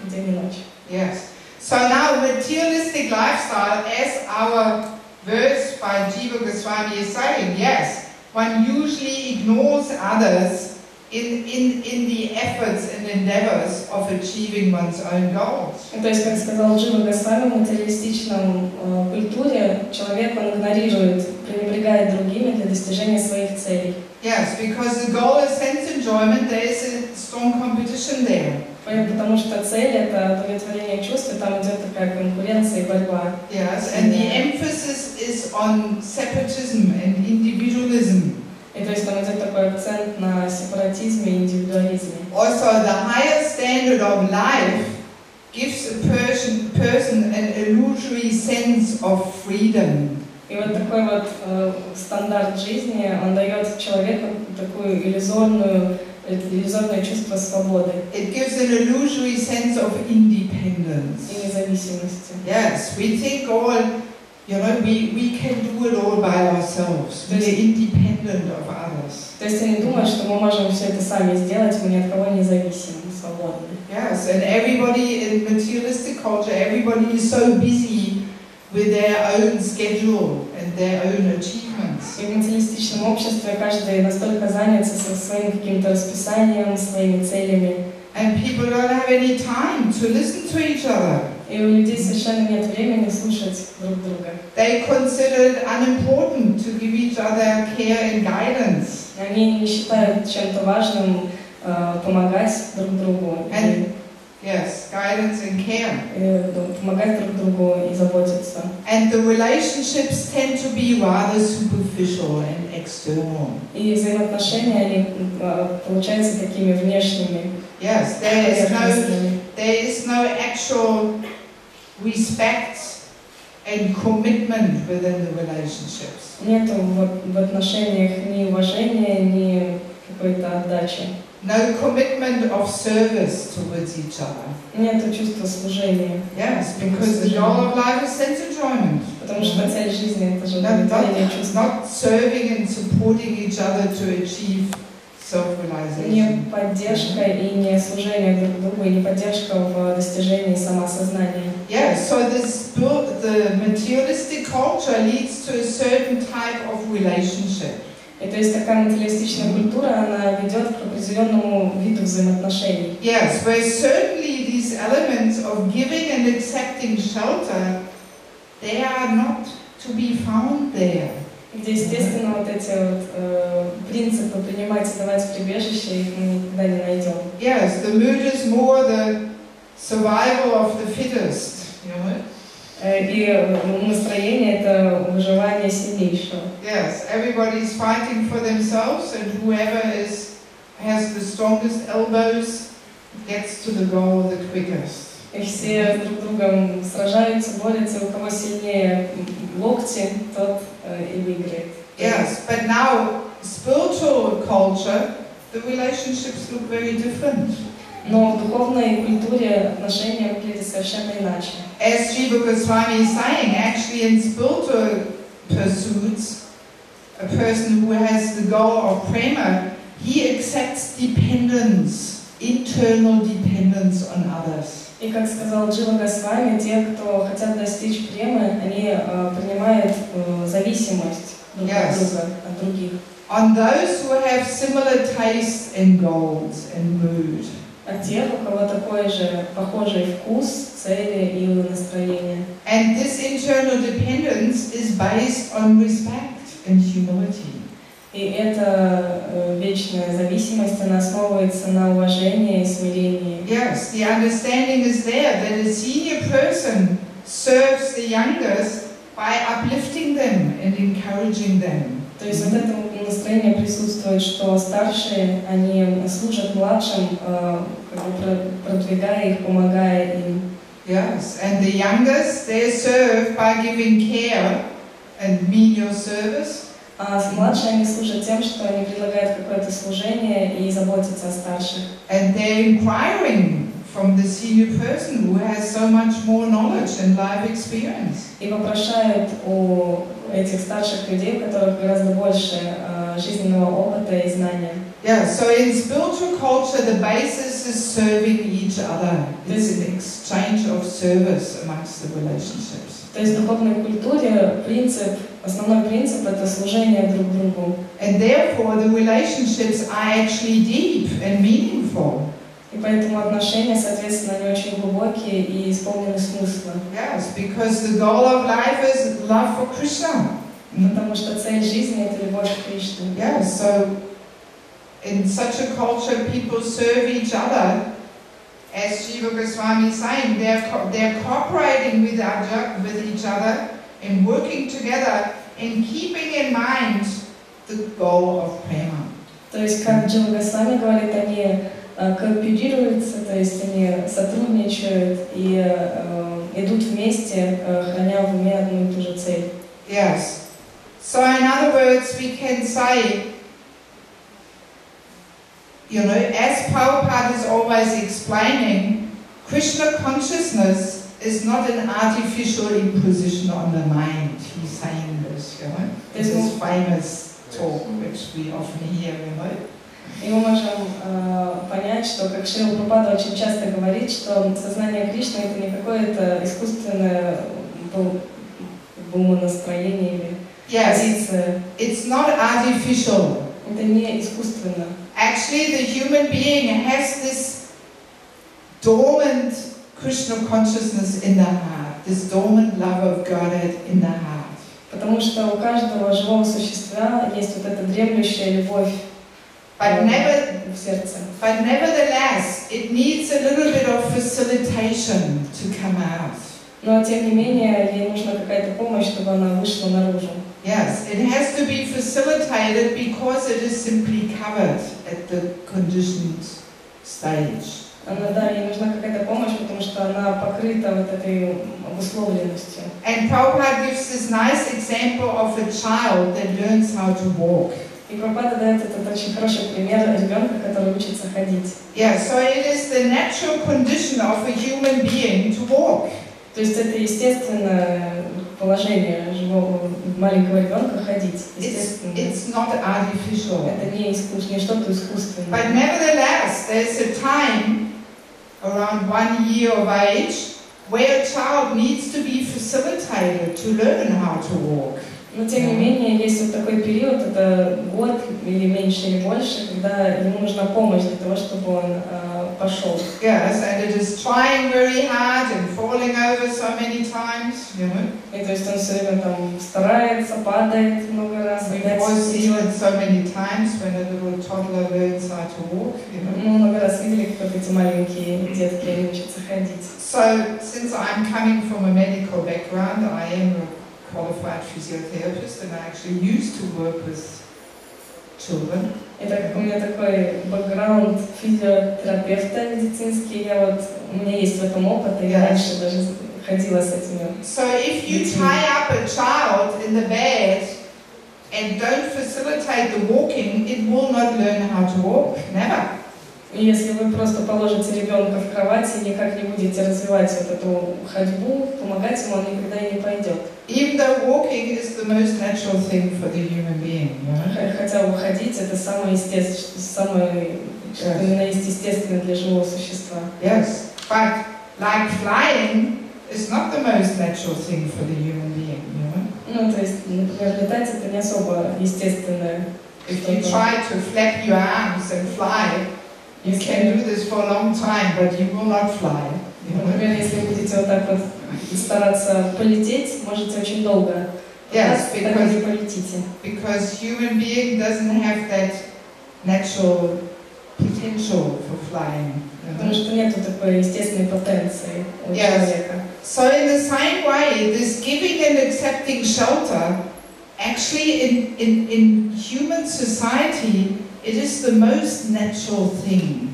День и ночь. Yes. So now materialistic lifestyle, as our verse by Jiva Goswami is saying, yes, one usually ignores others in the efforts and endeavors of achieving one's own goals. То есть, как сказал Джива Госвами, в материалистичном культуре человек, он игнорирует, пренебрегает другими для достижения своих целей. Yes, because the goal is sense enjoyment, there is a strong competition there. Потому что цель — это удовлетворение чувств, и там идет такая конкуренция и борьба. Yes, and the emphasis is on separatism and individualism. И то есть там идет такой акцент на сепаратизме и индивидуализме. Also, the higher standard of life gives a person an illusory sense of freedom. И вот такой вот стандарт жизни, он дает человеку такую иллюзорное чувство свободы. It gives an illusory sense of independence. И независимости. Yes, we think we can do it all by ourselves. We are independent of others. То есть они думают, что мы можем все это сами сделать, мы ни от кого не зависим, свободны. Yes, and everybody in materialistic culture, everybody is so busy with their own schedule and their own achievements. И в материалистичном обществе каждый настолько занят со своим каким-то расписанием, своими целями. And people don't have any time to listen to each other. И у людей совершенно нет времени слушать друг друга. They consider it unimportant to give each other care and guidance. Они не считают чем-то важным помогать друг другу. Yes, guidance and care. Помогать друг другу и заботиться. And the relationships tend to be rather superficial and external. И взаимоотношения, они получаются такими внешними. Yes, there is no actual respect and commitment within the relationships. Нет в отношениях ни уважения, ни какой-то отдачи. No commitment of service towards each other. Нет чувства служения. Yes, because the goal of life is sense enjoyment. Потому что цель жизни — это же удовлетворение чувств. Not serving and supporting each other to achieve self-realization. Не поддержка и не служение друг другу, и не поддержка в достижении самоосознания. Yeah, so the materialistic culture leads to a certain type of relationship. И то есть такая материалистичная культура, она ведет к определенному виду взаимоотношений. Yes, where certainly these elements of giving and accepting shelter, they are not to be found there. Где, естественно, вот эти принципы принимать и давать прибежище, их мы никогда не найдем. Yes, the mood is more the survival of the fittest, И настроение — это выживание сильнейшего. Yes, everybody is fighting for themselves, and whoever has the strongest elbows gets to the goal the quickest. И все друг другом сражаются, борются, у кого сильнее локти, тот и выиграет. Yes, but now spiritual culture, the relationships look very different. Но в духовной культуре отношения выглядят совершенно иначе. As Jiva Goswami is saying, actually in spiritual pursuits, a person who has the goal of prema, he accepts dependence, internal dependence on others. И как сказал Джива Госвами, те, кто хотят достичь премы, они принимают зависимость друг от друга, от других. On those who have similar tastes and goals and mood. А тех, у кого такой же похожий вкус, цели и настроение. And this internal dependence is based on respect. and humility. И эта вечная зависимость, она основывается на уважении и смирении. Yes, the understanding is there that a senior person serves the youngest by uplifting them and encouraging them. То есть вот это настроение присутствует, что старшие, они служат младшим, как бы продвигая их, помогая им. Yes, and the youngest, they serve by giving care and menial service. А младшие, они служат тем, что они предлагают какое-то служение и заботятся о старших. And they're inquiring from the senior person who has so much more knowledge and life experience. И вопрошают у этих старших людей, у которых гораздо больше жизненного опыта и знания. Yeah, so in spiritual culture, the basis is serving each other. It's an exchange of service amongst the relationships. То есть в духовной культуре основной принцип — это служение друг другу. And therefore, the relationships are actually deep and meaningful. И поэтому отношения, соответственно, они очень глубокие и исполнены смысла. Yes, because the goal of life is love for Krishna. Потому что цель жизни — это любовь к Кришне. Yeah, so in such a culture, people serve each other. As Jiva Goswami is saying, they're cooperating with each other and working together and keeping in mind the goal of prema. То есть, как Джива Госвами говорит, они кооперируются, то есть они сотрудничают и идут вместе, храня в уме одну и ту же цель. Yes. So in other words, we can say, you know, as Prabhupada is always explaining, Krishna consciousness is not an artificial imposition on the mind. He's saying this, you know. This is famous talk which we often hear, you know. И мы можем понять, что, как Шрила Прабхупада очень часто говорит, что сознание Кришны — это не какое-то искусственное умонастроение или позиция. It's not artificial. Это не искусственно. Actually, the human being has this dormant Krishna consciousness in the heart, this dormant love of Godhead in the heart. Потому что у каждого живого существа есть вот эта дремлющая любовь в сердце. But nevertheless, it needs a little bit of facilitation to come out. Но тем не менее, ей нужна какая-то помощь, чтобы она вышла наружу. Yes, it has to be facilitated because it is simply covered at the conditioned stage. Да, ей нужна какая-то помощь, потому что она покрыта вот этой обусловленностью. And Prabhupada gives this nice example of a child that learns how to walk. И Прабхупада дает этот очень хороший пример ребенка, который учится ходить. Yeah, so it is the natural condition of a human being to walk. То есть это естественное положение живого маленького ребенка ходить. It's not artificial. Это не что-то искусственное. But nevertheless, there's a time around 1 year of age where a child needs to be facilitated to learn how to walk. Но тем не менее, есть вот такой период, это год или меньше или больше, когда ему нужна помощь для того, чтобы он пошел. Yes, and it is trying very hard and falling over so many times, you know. И то есть он все время там старается, падает много раз. We've all seen it so many times when a little toddler learns how to walk, you know. Мы много раз видели, как эти маленькие детки они учатся ходить. So, since I'm coming from a medical background, I am a qualified physiotherapist and I actually used to work with children. И так как у меня такой бэкграунд физиотерапевта медицинский, у меня есть в этом опыт, и я раньше даже ходила с этими. So if you tie up a child in the bed and don't facilitate the walking, it will not learn how to walk. Never. И если вы просто положите ребенка в кровать и никак не будете развивать вот эту ходьбу, помогать ему, он никогда и не пойдет. Even though walking is the most natural thing for the human being, you know? Хотя ходить это самое естественное, что именно есть естественно для живого существа. Yes, but like flying is not the most natural thing for the human being, you know? Ну, то есть, например, летать это не особо естественное. If you try to flap your arms and fly, you can do this for a long time, but you will not fly. Например, если вы будете вот так вот стараться полететь, можете очень долго Yes, не полетите. because human being doesn't have that natural potential for flying. Потому что нету такой естественной потенции у человека. So in the same way, this giving and accepting shelter, actually in human society, it is the most natural thing.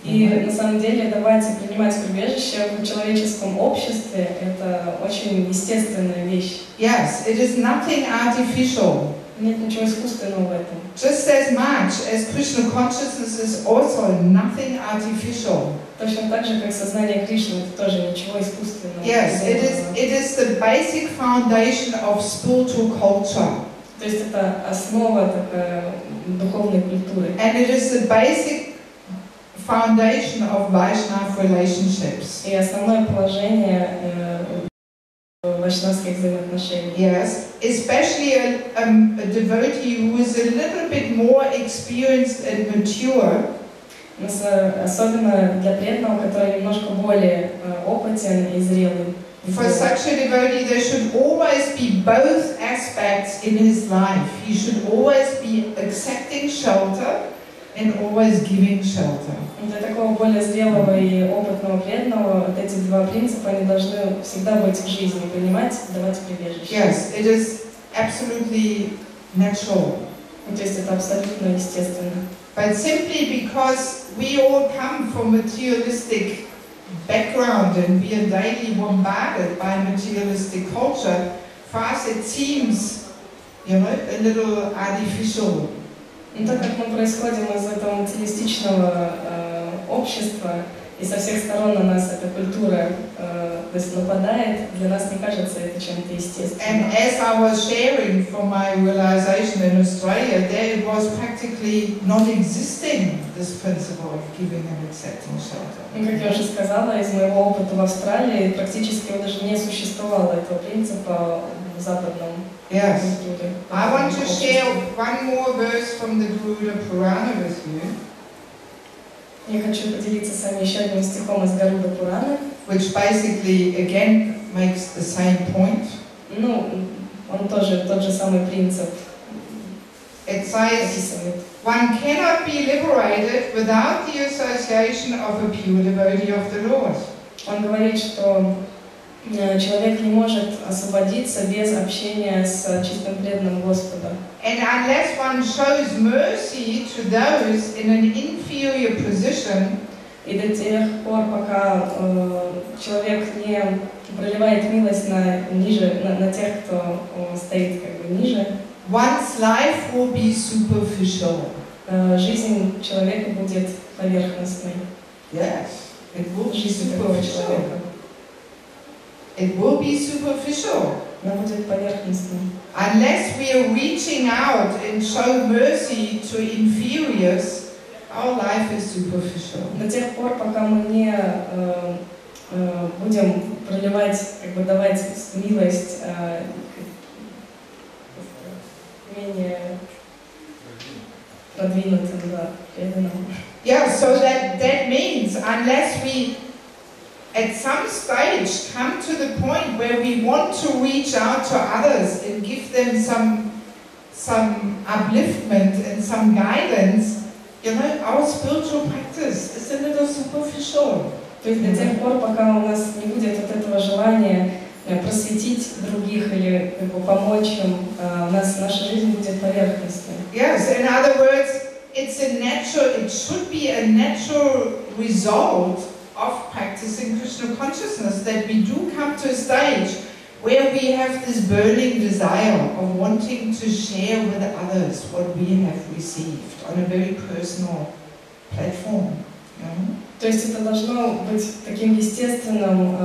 И на самом деле давать и принимать прибежище в человеческом обществе – это очень естественная вещь. Yes, it is nothing artificial. Нет ничего искусственного в этом. Just as much as Krishna consciousness is also nothing artificial. Точно так же, как сознание Кришны, это тоже ничего искусственного. Yes, it is the basic foundation of spiritual culture. То есть это основа такая духовной культуры. And it is the basic foundation of Vaishnava relationships. И основное положение вайшнавских взаимоотношений. Yes, especially a devotee who is a little bit more experienced and mature. Особенно для преданного, который немножко более опытен и зрелый. For such a devotee, there should always be both aspects in his life. He should always be accepting shelter and always giving shelter. Для такого более зрелого и опытного преданного вот эти два принципа они должны всегда быть в жизни, принимать, давать прибежище. Yes, it is absolutely natural. То есть это абсолютно естественно. But simply because we all come from materialistic background and we are daily bombarded by materialistic culture, for us it seems, a little artificial. Но так как мы происходим из этого материалистичного общества, и со всех сторон на нас эта культура то есть нападает, для нас не кажется это чем-то естественным. And as I was sharing from my realization in Australia, there was practically non-existing this principle of giving and accepting shelter. Как я уже сказала, из моего опыта в Австралии практически даже не существовало этого принципа в западном культуре. I want to share one more verse from the Garuda Purana with you. Я хочу поделиться с вами еще одним стихом из Гаруда Пураны. Which basically again makes the same point. Ну, он тоже тот же самый принцип. It says, one cannot be liberated without the association of a pure devotee of the Lord. Он говорит, что человек не может освободиться без общения с чистым преданным Господа. And unless one shows mercy to those in an inferior position, и до тех пор, пока человек не проливает милость на тех, кто стоит как бы ниже, one's life will be superficial. Жизнь человека будет поверхностной. Yes, it will be Жизнь такого человека. It will be superficial. Она будет поверхностной. Unless we are reaching out and show mercy to inferiors, our life is superficial. До тех пор, пока мы не будем проливать, как бы давать милость менее продвинутым, преданным. Yeah, so that means unless we at some stage come to the point where we want to reach out to others and give them some upliftment and some guidance, our spiritual practice is a little superficial. То есть до тех пор, пока у нас не будет вот этого желания просветить других или как бы помочь им, наша жизнь будет поверхностной. Yes, in other words, it should be a natural result of practicing Krishna consciousness, that we do come to a stage where we have this burning desire of wanting to share with others what we have received on a very personal platform. То есть это должно быть таким естественным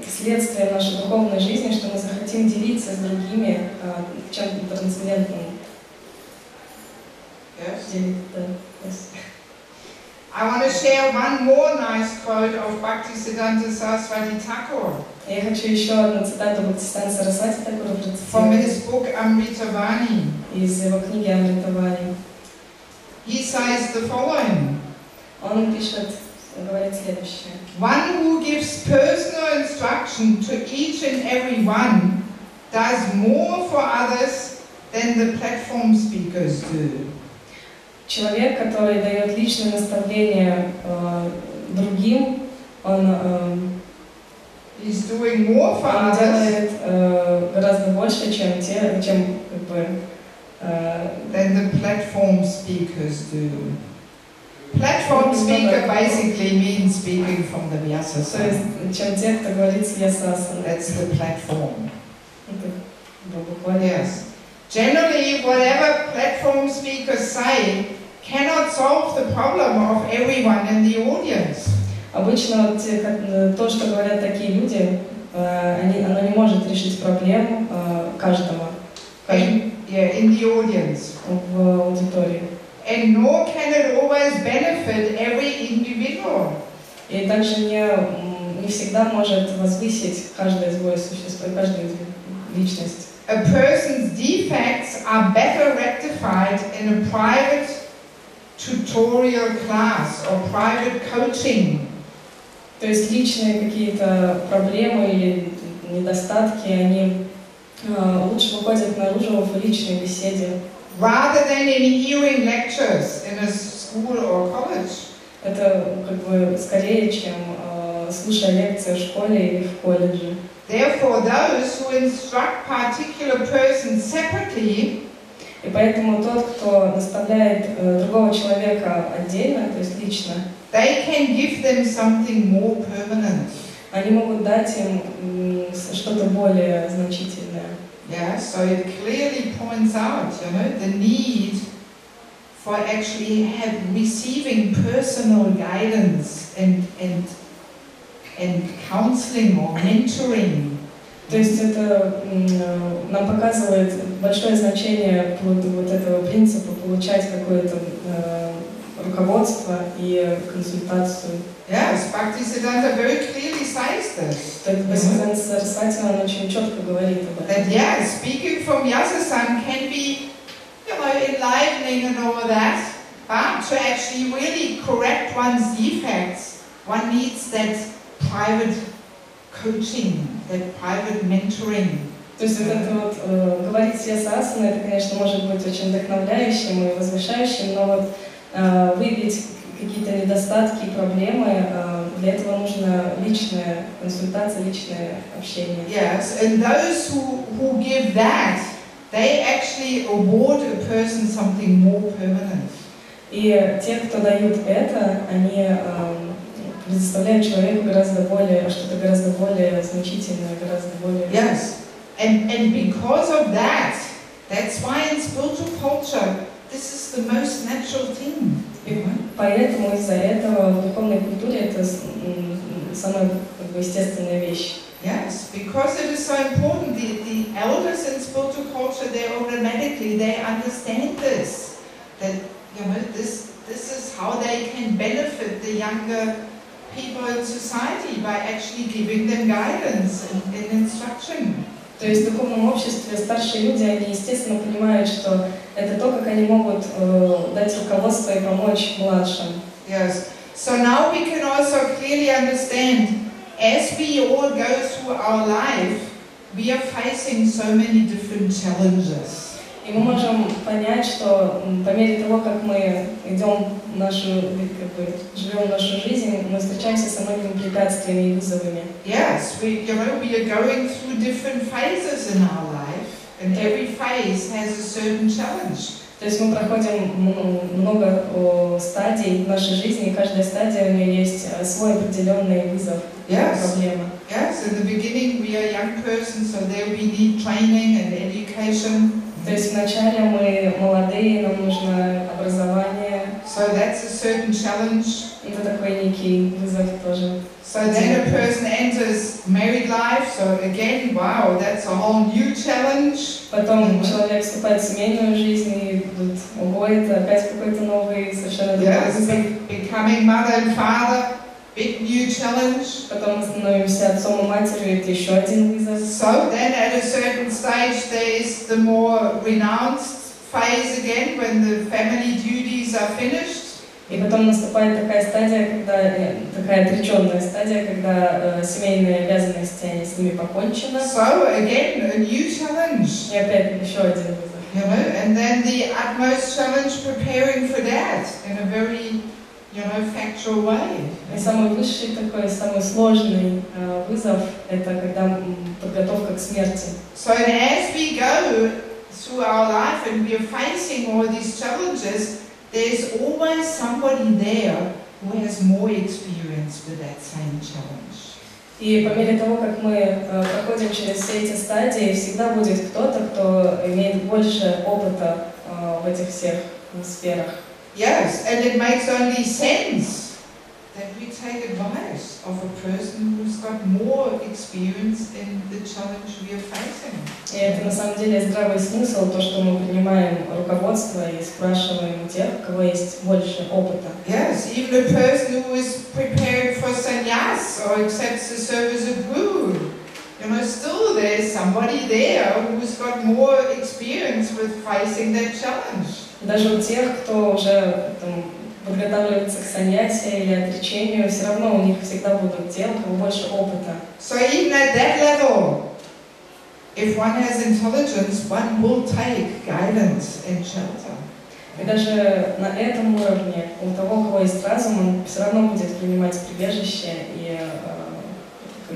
следствием нашей духовной жизни, что мы захотим делиться с другими чем-то трансцендентным. Yes. I want to share one more nice quote of Bhaktisiddhanta Saraswati Thakur. Я хочу еще одну цитату Бхактисиданта Сарасвати Тхакура from процитировать his book Amritavani. из его книги Амритавани. He says the following. Он пишет, говорит следующее. One who gives personal instruction to each and every one does more for others than the platform speakers do. Человек, который дает личные наставления другим, он He's doing more for он others делает гораздо больше, чем как бы, than the platform speakers do. Platform speaker basically means speaking from the то Vyasasana. есть, чем те, кто говорит с Ясасана. That's the platform. Это буквально. Yes. Generally, whatever platform speakers say cannot solve the problem of everyone in the audience. Обычно вот то, что говорят такие люди, оно не может решить проблему каждого In the audience. в аудитории. And nor can it always benefit every individual. И также не всегда может возвысить каждое живое существо, каждую личность. A person's defects are better rectified in a private tutorial class or private coaching. То есть личные какие-то проблемы или недостатки, они лучше выходят наружу в личной беседе. Rather than in hearing lectures in a school or college. Это как бы скорее, чем слушая лекции в школе или в колледже. Therefore, those who instruct particular persons separately, и поэтому тот, кто наставляет другого человека отдельно, то есть лично, they can give them something more permanent. Они могут дать им что-то более значительное. Yeah, so it clearly points out, the need for actually receiving personal guidance and counseling or mentoring. То есть это нам показывает большое значение вот этого принципа получать какое-то руководство и консультацию. Yes, Bhaktisiddhanta very clearly says this. Бхактисиддханта Сарасвати он очень четко говорит об этом. That speaking from Vyasasana can be, enlivening and all that, but to actually really correct one's defects, one needs that private coaching, that private mentoring. То есть вот это вот говорить с Ясасана, это, конечно, может быть очень вдохновляющим и возвышающим, но вот выявить какие-то недостатки и проблемы, для этого нужна личная консультация, личное общение. Yes, and those who give that, they actually award a person something more permanent. И те, кто дают это, они предоставляют человеку что-то гораздо более значительное, гораздо более... Yes, and because of that, that's why in spiritual culture, this is the most natural thing. И поэтому из-за этого в духовной культуре это самая естественная вещь. Yes, because it is so important. The elders in spiritual culture, they understand this. That this is how they can benefit the younger people in society by actually giving them guidance and instruction. То есть в духовном обществе старшие люди, они естественно понимают, что это то, как они могут дать руководство и помочь младшим. Yes. So now we can also clearly understand, as we all go through our life, we are facing so many different challenges. И мы можем понять, что по мере того, как мы живем нашу жизнь, мы встречаемся с многими препятствиями и вызовами. Yes, we are going through different phases in our life, and every phase has a certain challenge. То есть мы проходим много стадий в нашей жизни, и каждая стадия у нее есть свой определенный вызов, проблема. Yes, in the beginning we are young persons, so there we need training and education. То есть вначале мы молодые, нам нужно образование. So that's a certain challenge. Это такой некий вызов тоже. So then a person enters married life, so again, wow, that's a whole new challenge. Потом человек вступает в семейную жизнь, и ого, это опять какой-то новый, совершенно другой вызов. Becoming mother and father, big new challenge. Потом мы становимся отцом и матерью, это еще один вызов. So then at a certain stage there is the more renounced phase again, when the family duties are finished. И потом наступает такая стадия, когда такая отреченная стадия, когда семейные обязанности, они с ними покончены. So again, a new challenge. И опять еще один вызов. You know, and then the utmost challenge preparing for that in a very, you know, factual way. И самый высший такой, самый сложный вызов – это когда подготовка к смерти. So as we go through our life and we are facing all these challenges, there's always somebody there who has more experience with that same challenge. И по мере того, как мы проходим через все эти стадии, всегда будет кто-то, кто имеет больше опыта в этих всех сферах. Yes, and it makes only sense that we take advice of a person who's got more experience in the challenge we are facing. И это на самом деле здравый смысл, то, что мы принимаем руководство и спрашиваем у тех, у кого есть больше опыта. Yes, even a person who is prepared for sannyas or accepts the service of guru, you know, still there's somebody there who's got more experience with facing that challenge. Даже у тех, кто уже подготавливается к саньясе или отречению, все равно у них всегда будут те, у кого больше опыта. So even at that level, if one has intelligence, one will take guidance and shelter. И даже на этом уровне у того, у кого есть разум, он все равно будет принимать прибежище и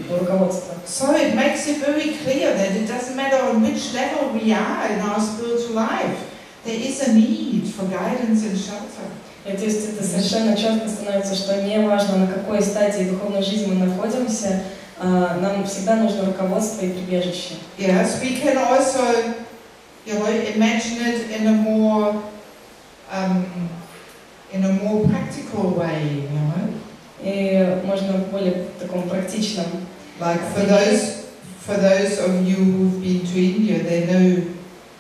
руководство. So it makes it very clear that it doesn't matter on which level we are in our spiritual life, there is a need for guidance and shelter. И то есть это совершенно четко становится, что не важно, на какой стадии духовной жизни мы находимся, нам всегда нужно руководство и прибежище. Yes, we can also, you know, imagine it in a more practical way, you know. И можно в более таком практичном. Like for those of you who've been to India, they know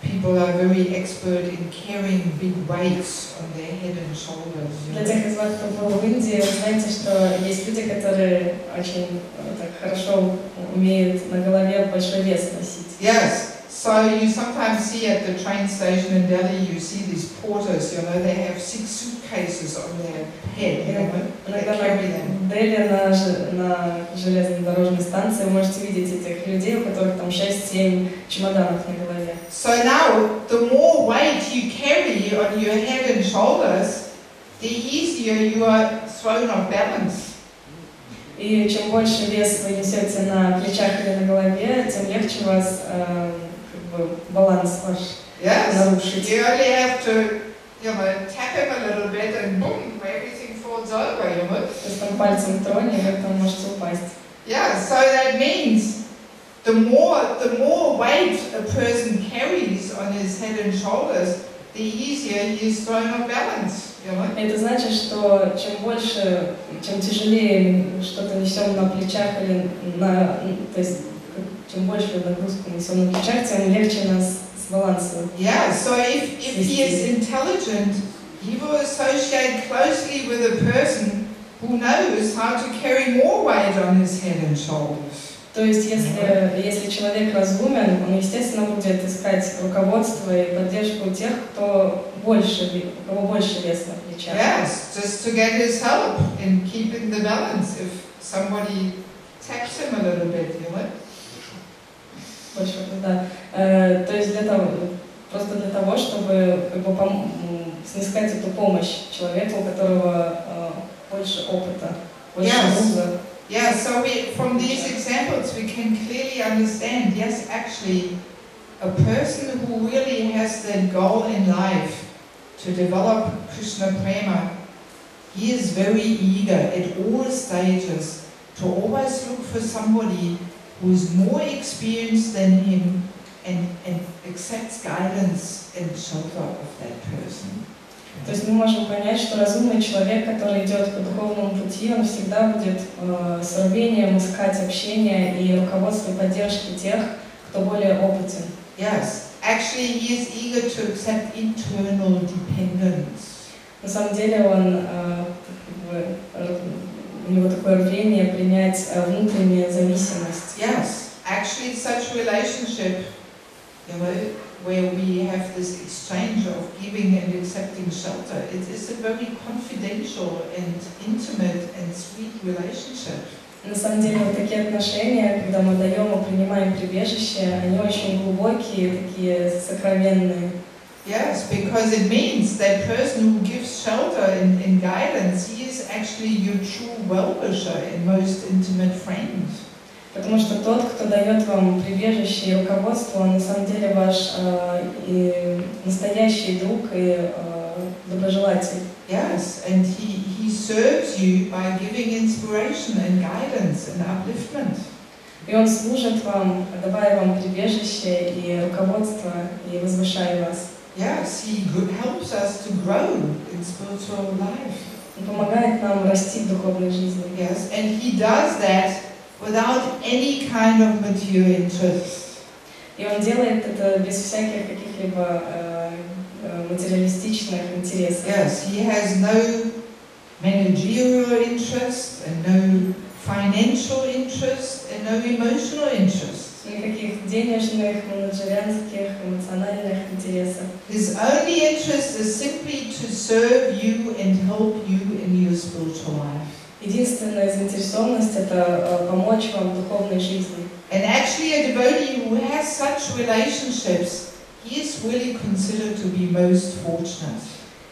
people are very expert in carrying big weights on their head and shoulders. Для тех из вас, кто был в Индии, вы знаете, что есть люди, которые очень так хорошо умеют на голове большой вес носить. Yes. So you sometimes see at the train station in Delhi, you see these porters, you know, they have 6 suitcases on their head, you know, they carry them. В Дели на железнодорожной станции вы можете видеть этих людей, у которых там 6-7 чемоданов на голове. So now, the more weight you carry on your head and shoulders, the easier you are thrown off balance. И чем больше вес вы несете на плечах или на голове, тем легче вас баланс ваш нарушить. You only have to, you know, tap him a little bit and boom, everything falls over, you know. То есть там пальцем трони, и вы там можете упасть. Yeah, so that means the more weight a person carries on his head and shoulders, the easier he is thrown off balance, you know. Это значит, что чем тяжелее что-то несем на плечах или то есть чем больше нагрузку несем на плечах, тем легче нас сбалансировать. Yeah, so if he is intelligent, he will associate closely with a person who knows how to carry more weight on his head and shoulders. То есть, если человек разумен, он, естественно, будет искать руководство и поддержку тех, у кого больше вес на плечах. Yes, just to get his help in keeping the balance if somebody taps him a little bit, you know. Больше, да. То есть просто для того, чтобы снискать эту помощь человеку, у которого больше опыта, больше музыки. Yeah, so from these examples we can clearly understand, yes, actually, a person who really has that goal in life to develop Krishna Prema, he is very eager at all stages to always look for somebody who is more experienced than him and accepts guidance and shelter of that person. То есть мы можем понять, что разумный человек, который идет по духовному пути, он всегда будет с рвением искать общения и руководство и поддержки тех, кто более опытен. Yes, actually he is eager to accept internal dependence. На самом деле у него такое рвение принять внутреннюю зависимость. Yes, actually such relationship, you know, where we have this exchange of giving and accepting shelter, it is a very confidential and intimate and sweet relationship. На самом деле, вот такие отношения, когда мы даем и принимаем прибежище, они очень глубокие, такие сокровенные. Yes, because it means that person who gives shelter and guidance, he is actually your true well-wisher and most intimate friend. Потому что тот, кто дает вам прибежище и руководство, он на самом деле ваш и настоящий друг и доброжелатель. Yes, and he serves you by giving inspiration and guidance and upliftment. И он служит вам, давая вам прибежище и руководство, и возвышая вас. Yes, he helps us to grow in spiritual life. Он помогает нам расти в духовной жизни. Yes, and he does that without any kind of material interest. И он делает это без всяких каких-либо материалистичных интересов. Yes, he has no managerial interest and no financial interest and no emotional interest. Никаких денежных, менеджерских, эмоциональных интересов. His only interest is simply to serve you and help you in your spiritual life. Единственная заинтересованность – это помочь вам в духовной жизни. And actually a devotee who has such relationships, he is really considered to be most fortunate.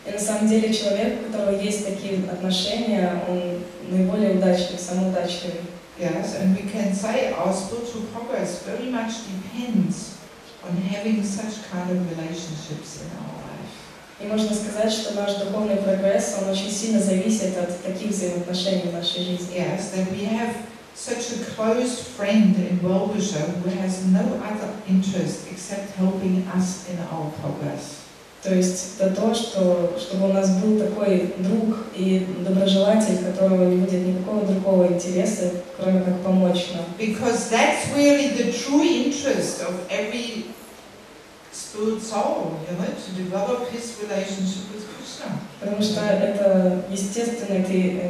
И на самом деле человек, у которого есть такие отношения, он наиболее удачливый, самый удачливый. Yes, and we can say our spiritual progress very much depends on having such kind of relationships in our life. И можно сказать, что наш духовный прогресс, он очень сильно зависит от таких взаимоотношений в нашей жизни. Yes, that we have such a close friend and well-wisher who has no other interest except helping us in our progress. То есть это то, чтобы у нас был такой друг и доброжелатель, которого не будет никакого другого интереса, кроме как помочь нам. Because that's really the true interest of every spirit soul, you know, to develop his relationship with Krishna. Потому что это естественный,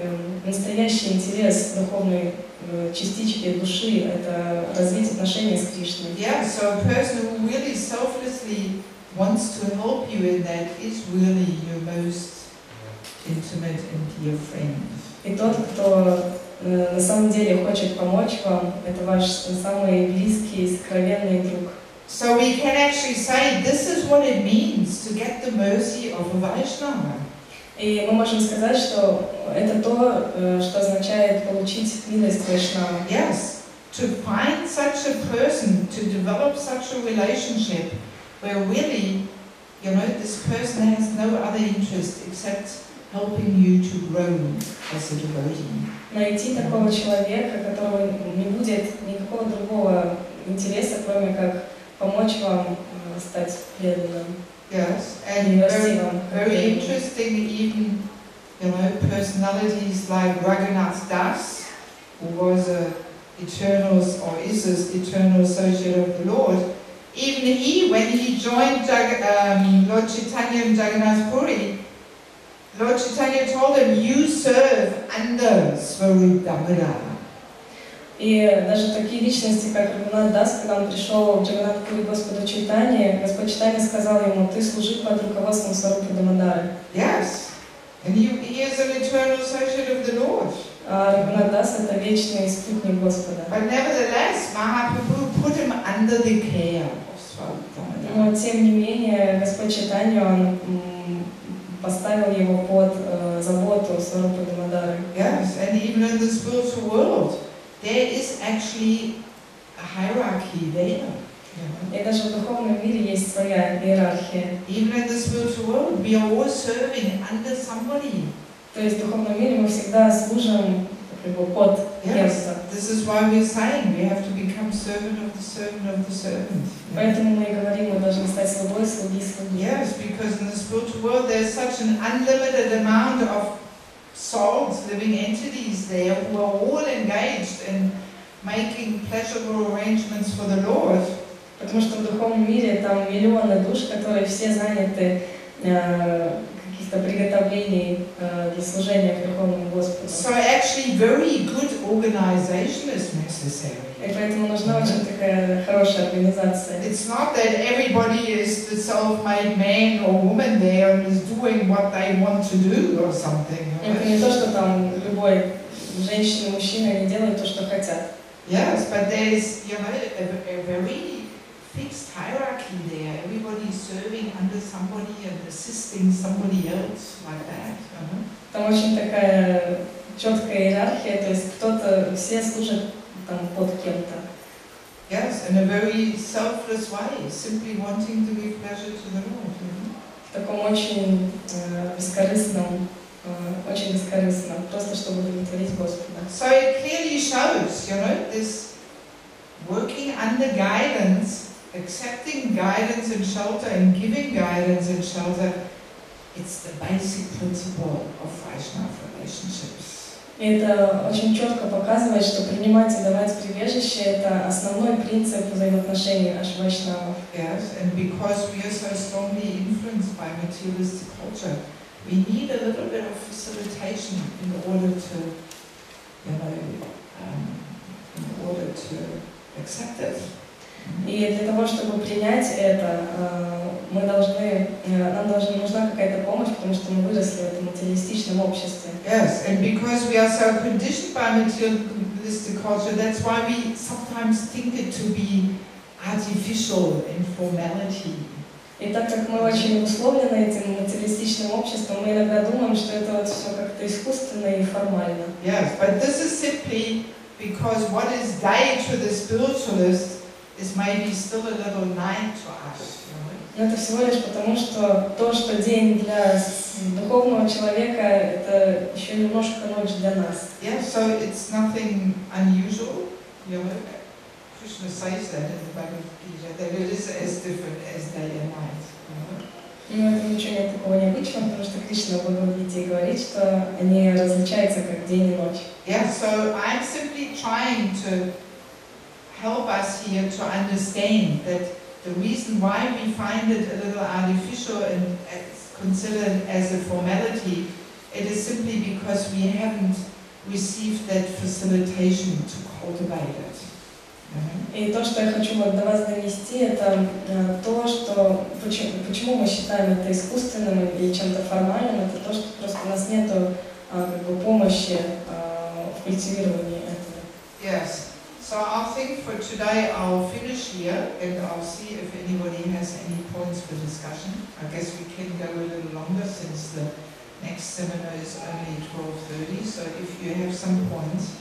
настоящий интерес духовной частички души, это развить отношения с Кришной. Yeah, so a person who really selflessly wants to help you in that is really your most intimate and dear friend. И тот, кто на самом деле хочет помочь вам, это ваш самый близкий, сокровенный друг. So we can actually say this is what it means to get the mercy of a Vaishnava. И мы можем сказать, что это то, что означает получить милость Вайшнава. Yes, to find such a person, to develop such a relationship where really, you know, this person has no other interest except helping you to grow as a devotee. Найти такого человека, которого не будет никакого другого интереса, кроме как помочь вам стать преданным. Yes, and very interesting even, you know, personalities like Raghunath Das, who was an eternal, or is an eternal associate of the Lord. Even he, when he joined Lord Chaitanya and Jagannath Puri, Lord Chaitanya told him, you serve under Swarup Damodara. И даже такие личности, как Рагунат Дас, когда он пришел в Джаганнат Пури Господу Чайтанье, Господь Чайтанья сказал ему, ты служи под руководством Сварупы Дамодары. Yes, and he is an eternal associate of the Lord. А Рагунат Дас это вечный спутник Господа. But nevertheless, Mahaprabhu put him under the care of Swarup Damodara. Но тем не менее, Господь Чайтанья, он поставил его под заботу Сварупы Дамодары. Yes, and even in the spiritual world, there is actually a hierarchy there. И даже в духовном мире есть своя иерархия. Even in the spiritual world, we are all serving under somebody. То есть в духовном мире мы всегда служим под кем-то. This is why we're saying we have to become servant of the servant of the servant. Поэтому мы и говорим, мы должны стать слугой, слуги, слуги. Yes, because in the spiritual world there's such an unlimited amount of souls, living entities there who are all engaged in making pleasurable arrangements for the Lord. Потому что в духовном мире там миллионы душ, которые все заняты каких-то приготовлений для служения Верховному Господу. So actually very good organization is necessary. И поэтому нужна очень такая хорошая организация. It's not that everybody is the self-made man or woman there and is doing what they want to do or something. Это не то, что там любой женщина, мужчина, они делают то, что хотят. Yes, but there's, you know, a very fixed hierarchy there. Everybody is serving under somebody and assisting somebody else like that. Там очень такая четкая иерархия, то есть кто-то, все служат там под кем-то. Yes, in a very selfless way, simply wanting to give pleasure to the Lord. В таком очень бескорыстном, просто чтобы удовлетворить Господа. So it clearly shows, you know, this working under guidance, accepting guidance and shelter and giving guidance and shelter, it's the basic principle of Vaishnava relationships. И это очень четко показывает, что принимать и давать прибежище – это основной принцип взаимоотношений наших вайшнавов. Yes, and because we are so strongly influenced by materialistic culture, we need a little bit of facilitation in order to, you know, in order to accept it. И для того, чтобы принять это, нам нужна какая-то помощь, потому что мы выросли в этом материалистичном обществе. Yes, and because we are so conditioned by materialistic culture, that's why we sometimes think it to be artificial and formality. И так как мы очень условлены этим материалистичным обществом, мы иногда думаем, что это вот все как-то искусственно и формально. Yes, but this is simply because what is day to the spiritualist is maybe still a little night to us. Но это всего лишь потому, что то, что день для духовного человека, это еще немножко ночь для нас. Yeah, so it's nothing unusual. You know, Krishna says that in the Bhagavad Gita, that it is as different as day and night. Но это ничего нет такого необычного, потому что Кришна в Бхагавад-гите говорит, что они различаются как день и ночь. Yeah, so I'm simply trying to help us here to understand that the reason why we find it a little artificial and considered as a formality, it is simply because we haven't received that facilitation to cultivate it. И то, что я хочу вот до вас донести, это то, что почему мы считаем это искусственным или чем-то формальным, это то, что просто у нас нету как бы помощи в культивировании этого. Yes. So I think for today I'll finish here and I'll see if anybody has any points for discussion. I guess we can go a little longer since the next seminar is only 12:30. So if you have some points.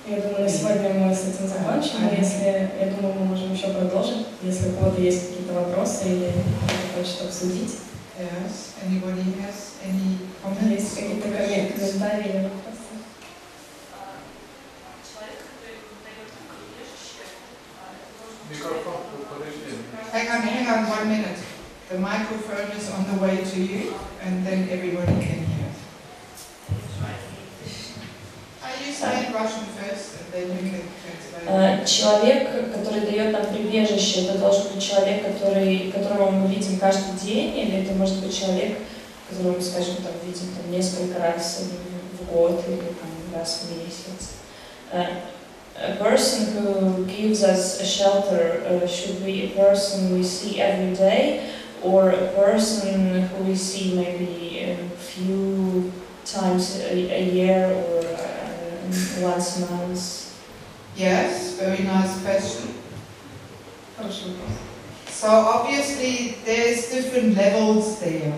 Я думаю, на сегодня мы с этим закончим. Я думаю, мы можем еще продолжить, если у кого-то есть какие-то вопросы или кто-то хочет обсудить. Yes. Anybody has any comments? Есть какие-то комментарии или вопросы? Hang on 1 minute. The microphone is on the way to you, and then everybody can hear it. You say in Russian first, and then you can translate. Человек, который дает нам прибежище, это должен быть человек, которого мы видим каждый день, или это может быть человек, которого мы, скажем, так, видим там, несколько раз в год или там, раз в месяц. A person who gives us a shelter should be a person we see every day, or a person who we see maybe a few times a year or once a month. Yes, very nice question. So obviously there's different levels there,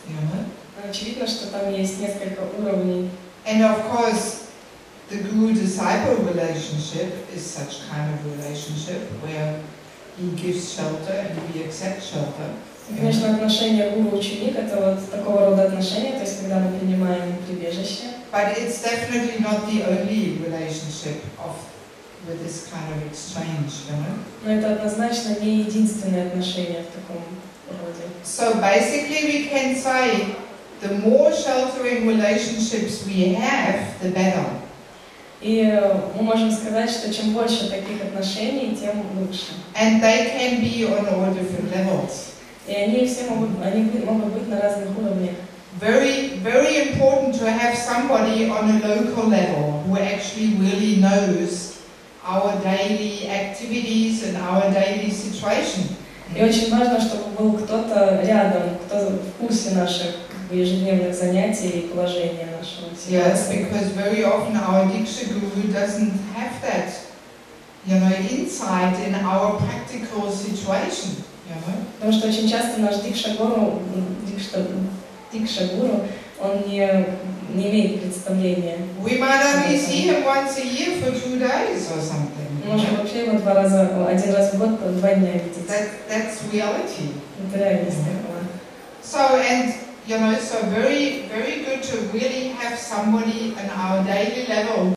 you know. Очевидно, что там есть несколько уровней. And of course, the guru-disciple relationship is such kind of relationship where he gives shelter and we accept shelter. Конечно, отношения гуру-ученик – это вот такого рода отношения, то есть когда мы принимаем прибежище. But it's definitely not the only relationship with this kind of exchange, you know. Но это однозначно не единственное отношение в таком роде. So basically we can say the more sheltering relationships we have, the better. И мы можем сказать, что чем больше таких отношений, тем лучше. And they can be on all different levels. И они могут быть на разных уровнях. Very, very important to have somebody on a local level who actually really knows our daily activities and our daily situation. И очень важно, чтобы был кто-то рядом, кто в курсе наших ежедневных занятий и положения нашего Yes, ситуации. because very often our Diksha Guru doesn't have that, insight in our practical situation. Потому что очень часто наш Дикша-гуру, он не имеет представления. We might only see him once a year for 2 days or something. Можем вообще его один раз в год, 2 дня видеть. That's reality. Это реальность такова. So, and so very, very good to really have somebody on our daily level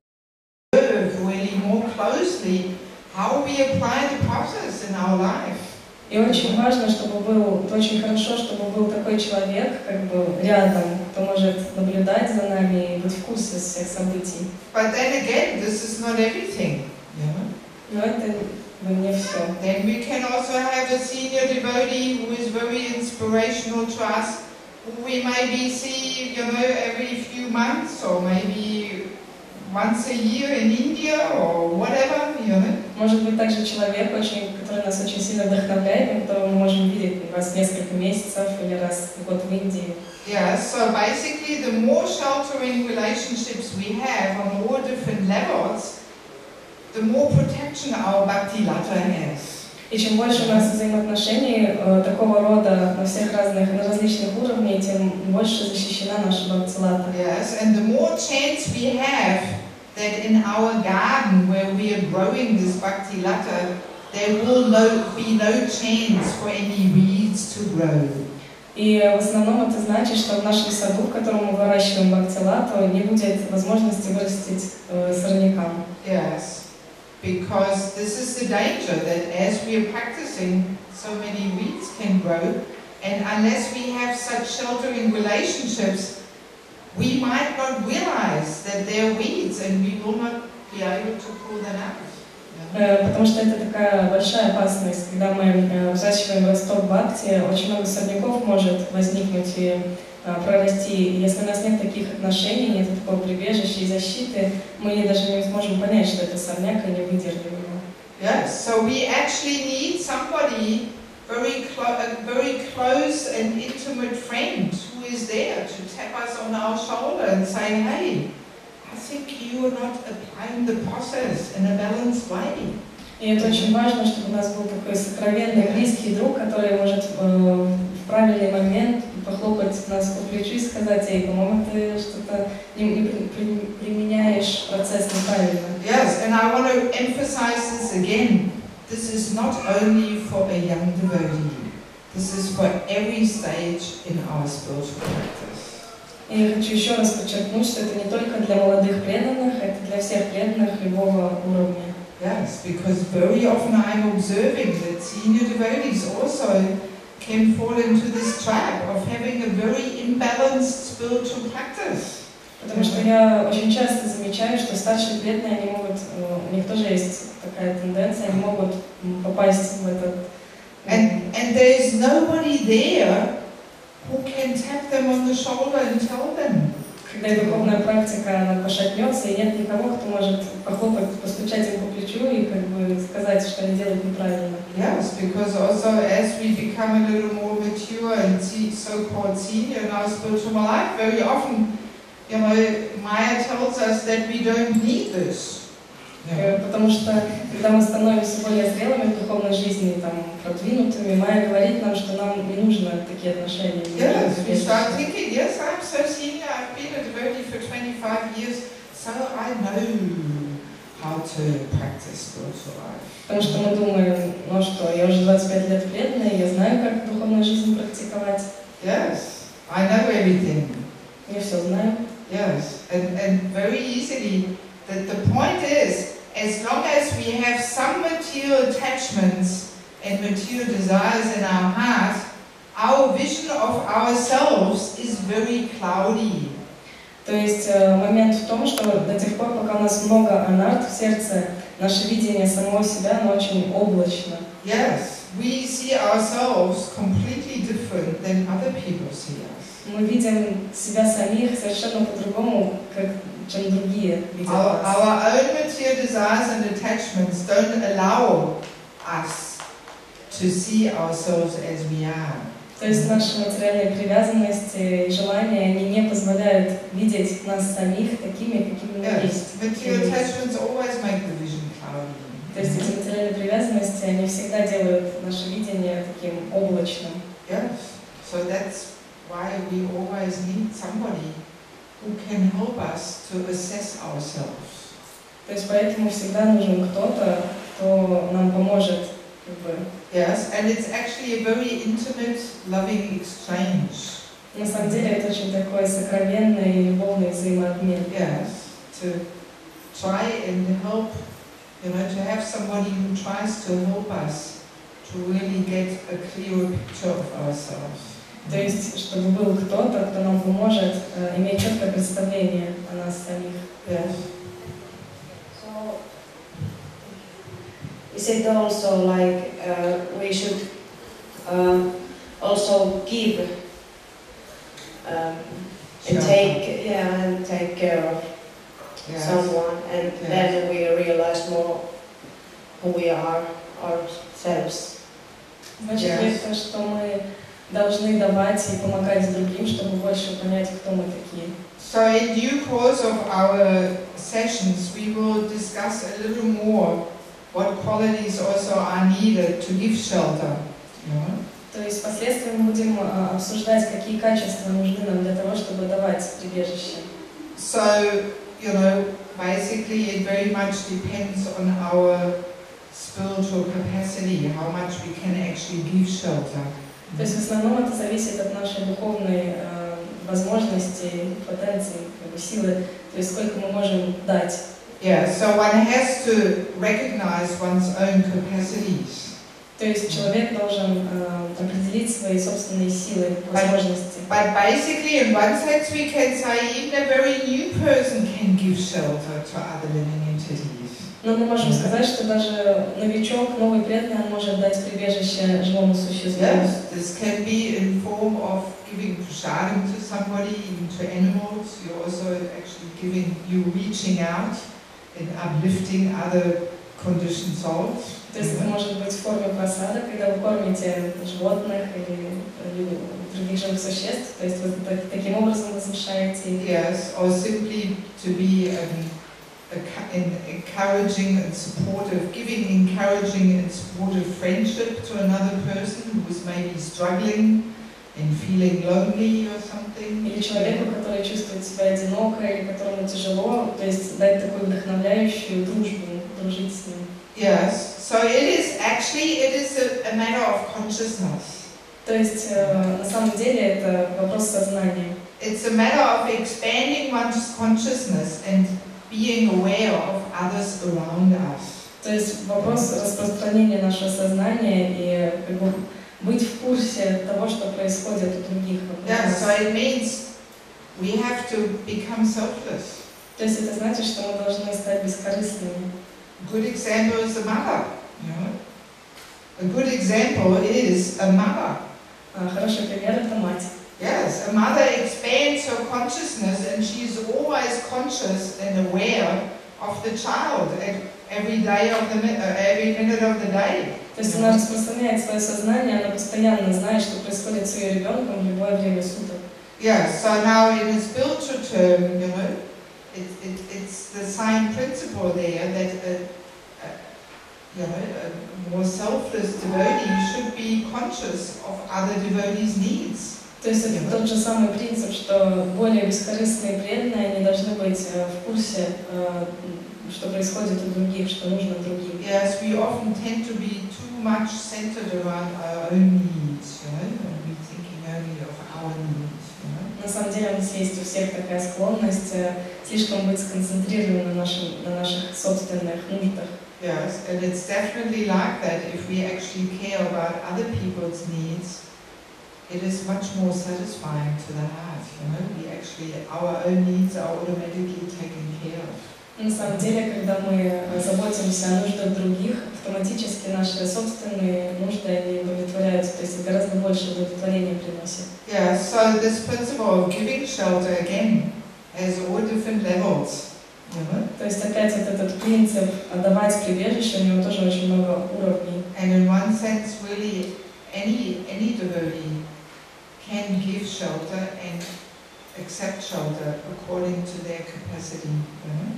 observe really more closely how we apply the process in our life. И очень важно, чтобы очень хорошо, чтобы был такой человек, рядом, кто может наблюдать за нами и быть в курсе всех событий. But then again, this is not everything. Но это не все. Then we can also have a senior devotee who is very inspirational to us, who we maybe see, every few months or maybe once a year in India or whatever, Может быть также человек, который нас очень сильно вдохновляет, которого мы можем видеть раз в несколько месяцев или раз в год в Индии. Yeah, so basically the more sheltering relationships we have on all different levels, the more protection our bhakti lata has. И чем больше у нас взаимоотношений такого рода на различных уровнях, тем больше защищена наша бхакти-лата. Yes, and the more chance we have that in our garden where we are growing this bhakti-lata, there will be no chance for any weeds to grow. И в основном это значит, что в нашем саду, в котором мы выращиваем бхакти-лату, не будет возможности вырастить сорнякам. Yes. Because this is the danger that as we are practicing, so many weeds can grow, and unless we have such sheltering relationships, we might not realize that there are weeds and we will not be able to pull them out. Потому что это такая большая опасность, когда мы взращиваем росток бхакти, очень много сорняков может возникнуть и прорасти. И если у нас нет таких отношений, нет такого прибежища и защиты, мы даже не сможем понять, что это сорняк, и не выдержим его. Yes, so we actually need somebody very close and intimate friend who is there to tap us on our shoulder and say, hey, I think you are not applying the process in a balanced way. И это очень важно, чтобы у нас был такой сокровенный, близкий друг, который может в правильный момент похлопать нас по плечу и сказать: эй, по-моему, ты что-то не применяешь процесс неправильно. Yes, and I want to emphasize this again. This is not only for a young devotee. This is for every stage in our spiritual practice. И я хочу еще раз подчеркнуть, что это не только для молодых преданных, это для всех преданных любого уровня. Yes, because very often I'm observing that senior devotees also can fall into this trap of having a very imbalanced spiritual practice. Потому что я очень часто замечаю, что старшие преданные, они могут, у них тоже есть такая тенденция, они могут попасть в этот... And there is nobody there who can tap them on the shoulder and tell them. Когда духовная практика, она пошатнется, и нет никого, кто может похлопать, постучать им по плечу и сказать, что они делают неправильно. Yes, because also as we become a little more mature and so-called senior in our spiritual life, very often, Maya tells us that we don't need this. Потому что, когда мы становимся более зрелыми в духовной жизни, продвинутыми, Майя говорит нам, что нам не нужны такие отношения. Yes, we start thinking, yes, I'm so senior, I've been a devotee for 25 years, so I know how to practice spiritual life. Потому что мы думаем, ну что, я уже 25 лет преданная, я знаю, как духовную жизнь практиковать. Yes, I know everything. Я все знаю. Yes, and very easily, the point is, as long as we have some material attachments and material desires in our heart, our vision of ourselves is very cloudy. То есть момент в том, что до тех пор, пока у нас много анарт в сердце, наше видение самого себя, оно очень облачно. Yes, we see ourselves completely different than other people see us. мы видим себя самих совершенно по-другому, чем другие видят нас. Our own material desires and attachments don't allow us to see ourselves as we are. То есть наши материальные привязанности и желания, они не позволяют видеть нас самих такими, какими мы есть. Material attachments always make the vision cloudy. То есть эти материальные привязанности, они всегда делают наше видение таким облачным. Yes. So that's why we always need somebody who can help us to assess ourselves. То есть поэтому всегда нужен кто-то, кто нам поможет. Yes, and it's actually a very intimate, loving exchange. На самом деле это очень такой сокровенный и любовный взаимообмен. Yes, to try and help, to have somebody who tries to help us to really get a clearer picture of ourselves. То есть, чтобы был кто-то, кто нам поможет иметь четкое представление о нас самих. Yes. So, is it also like we should also give and take care of someone, and then we realize more who we are ourselves? Значит ли это, что мы должны давать и помогать другим, чтобы больше понять, кто мы такие? So in due course of our sessions, we will discuss a little more what qualities also are needed to give shelter. То есть впоследствии мы будем обсуждать, какие качества нужны нам для того, чтобы давать прибежище. So, basically it very much depends on our spiritual capacity, how much we can actually give shelter. То есть в основном это зависит от нашей духовной возможности, потенции, силы, то есть сколько мы можем дать. Yeah, so one has to recognize one's own capacities. То есть человек должен определить свои собственные силы, возможности. But basically, in one sense, we can say even a very new person can give shelter to other living entities. Но мы можем сказать, что даже новичок, новый преданный, он может дать прибежище живому существу. Yes, this can be in form of giving prasadam to somebody, even to animals. You're also actually reaching out and uplifting other conditioned souls. То есть это может быть в форме просада, когда вы кормите животных или других живых существ, то есть вы таким образом возвышаете их. Yes, or simply to be encouraging and supportive, giving encouraging and supportive friendship to another person who is maybe struggling and feeling lonely or something. Или человеку, который чувствует себя одиноко, или которому тяжело, то есть дать такую вдохновляющую дружбу, дружить с ним. Yes, so it is a matter of consciousness. То есть на самом деле это вопрос сознания. It's a matter of expanding one's consciousness and being aware of others around us. То есть вопрос распространения нашего сознания и быть в курсе того, что происходит у других вокруг нас. So it means we have to become selfless. То есть это значит, что мы должны стать бескорыстными. A good example is a mother. A good example is a mother. Хороший пример это мать. Yes, a mother expands her consciousness and she is always conscious and aware of the child at every minute of the day. То есть она распространяет свое сознание, она постоянно знает, что происходит с ее ребенком в любое время суток. Yeah, so now in a spiritual term, it's the same principle there that a more selfless devotee should be conscious of other devotees' needs. То есть это тот же самый принцип, что более бескорыстные преданные, они должны быть в курсе, что происходит у других, что нужно другим. Yes, we often tend to be too much centered around our own needs, and we're thinking only of our needs. На самом деле у нас есть у всех такая склонность слишком быть сконцентрированным на наших собственных нуждах. Yes, and it's definitely like that if we actually care about other people's needs. It is much more satisfying to the heart, We actually, our own needs are automatically taken care of. На самом деле, когда мы заботимся о нуждах других, автоматически наши собственные нужды они удовлетворяются, то есть гораздо больше удовлетворения приносит. Yeah, so this principle of giving shelter again has all different levels. То есть опять вот этот принцип отдавать прибежище, у него тоже очень много уровней. And in one sense, really, any devotee can give shelter and accept shelter according to their capacity.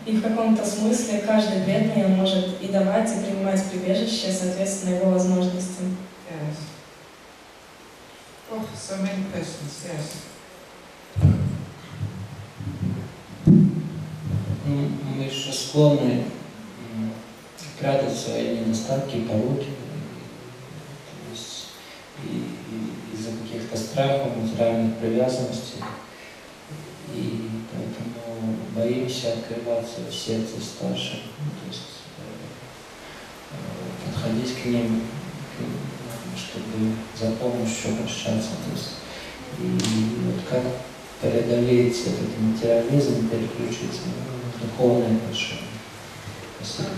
И в каком-то смысле каждый преданный может и давать, и принимать прибежище, соответственно, его возможностям. Yes. Oh, so many questions. Yes. Мы же склонны прятать свои недостатки, пороки, из-за каких-то страхов, материальных привязанностей. И поэтому боимся открываться в сердце старшим, то есть подходить к ним, чтобы за помощью обращаться. То есть, и вот как преодолеть этот материализм, переключиться на духовное отношение. Спасибо.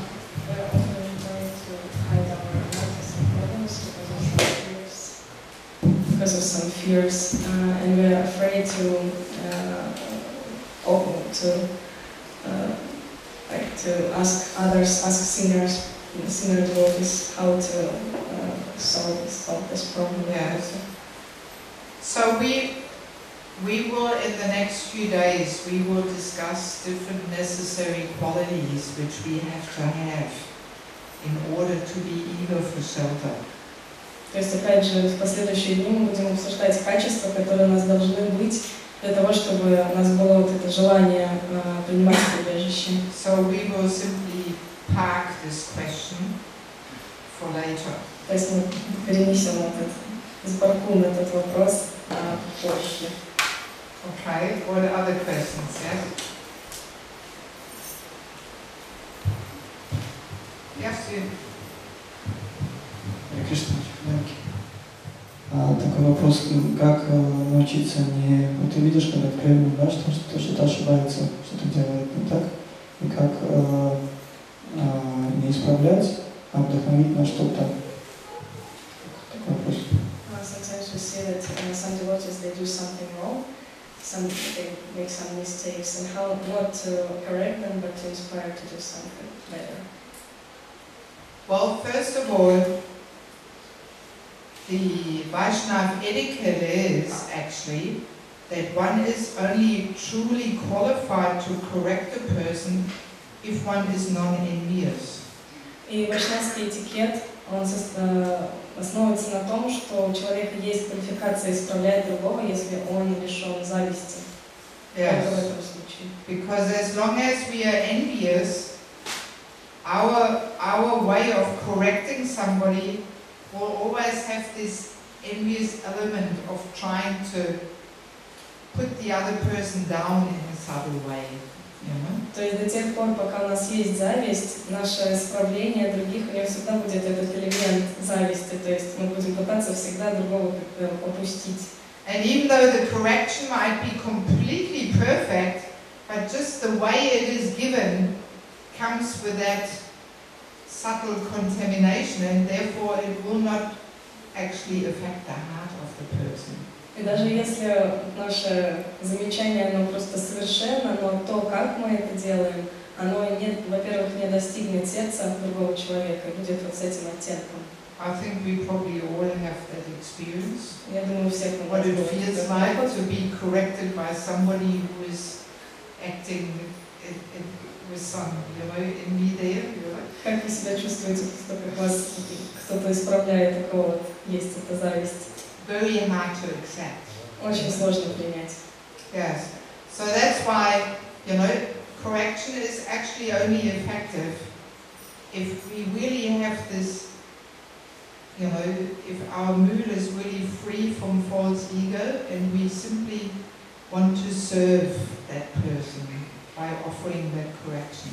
Because of some fears, and we are afraid to ask others, ask senior devotees how to solve this problem. Yes. So we will, in the next few days, we will discuss different necessary qualities which we have to have in order to be eager for shelter. То есть, опять же, в последующие дни мы будем обсуждать качества, которые у нас должны быть для того, чтобы у нас было вот это желание принимать прибежище. So we will simply park this question for later. То есть мы перенесем запаркуем этот вопрос позже. Okay, what are other questions? Yes? Yes, you. Такой вопрос, как научиться не... Вот ты видишь, когда преданный, да, что что-то ошибается, что-то делает не так, и как не исправлять, а вдохновить на что-то. Такой вопрос. Sometimes we see that some devotees, they do something wrong, they make some mistakes, and how not to correct them, but to inspire to do something better. Well, first of all, the Vaishnava etiquette is actually that one is only truly qualified to correct a person if one is non-envious. И вайшнавский этикет, он основывается на том, что у человека есть квалификация исправлять другого, если он лишен зависти. Yes. Только в этом случае. Because as long as we are envious, our way of correcting somebody will always have this envious element of trying to put the other person down in a subtle way. You know? То есть до тех пор, пока у нас есть зависть, наше исправление других, у него всегда будет этот элемент зависти, то есть мы будем пытаться всегда другого как-то опустить. And even though the correction might be completely perfect, but just the way it is given comes with that subtle contamination, and therefore it will not actually affect the heart of the person. И даже если наше замечание, оно просто совершенно, но то, как мы это делаем, оно, во-первых, не достигнет сердца другого человека и будет вот с этим оттенком. I think we probably all have that experience. Я думаю, у всех What it feels like to be corrected by somebody who is acting with some, envy there. Как вы себя чувствуете, как вас кто-то исправляет, такого вот есть эта зависть? Very hard to accept. Очень сложно принять. Yes. So that's why, correction is actually only effective if we really have this, if our mood is really free from false ego and we simply want to serve that person by offering that correction.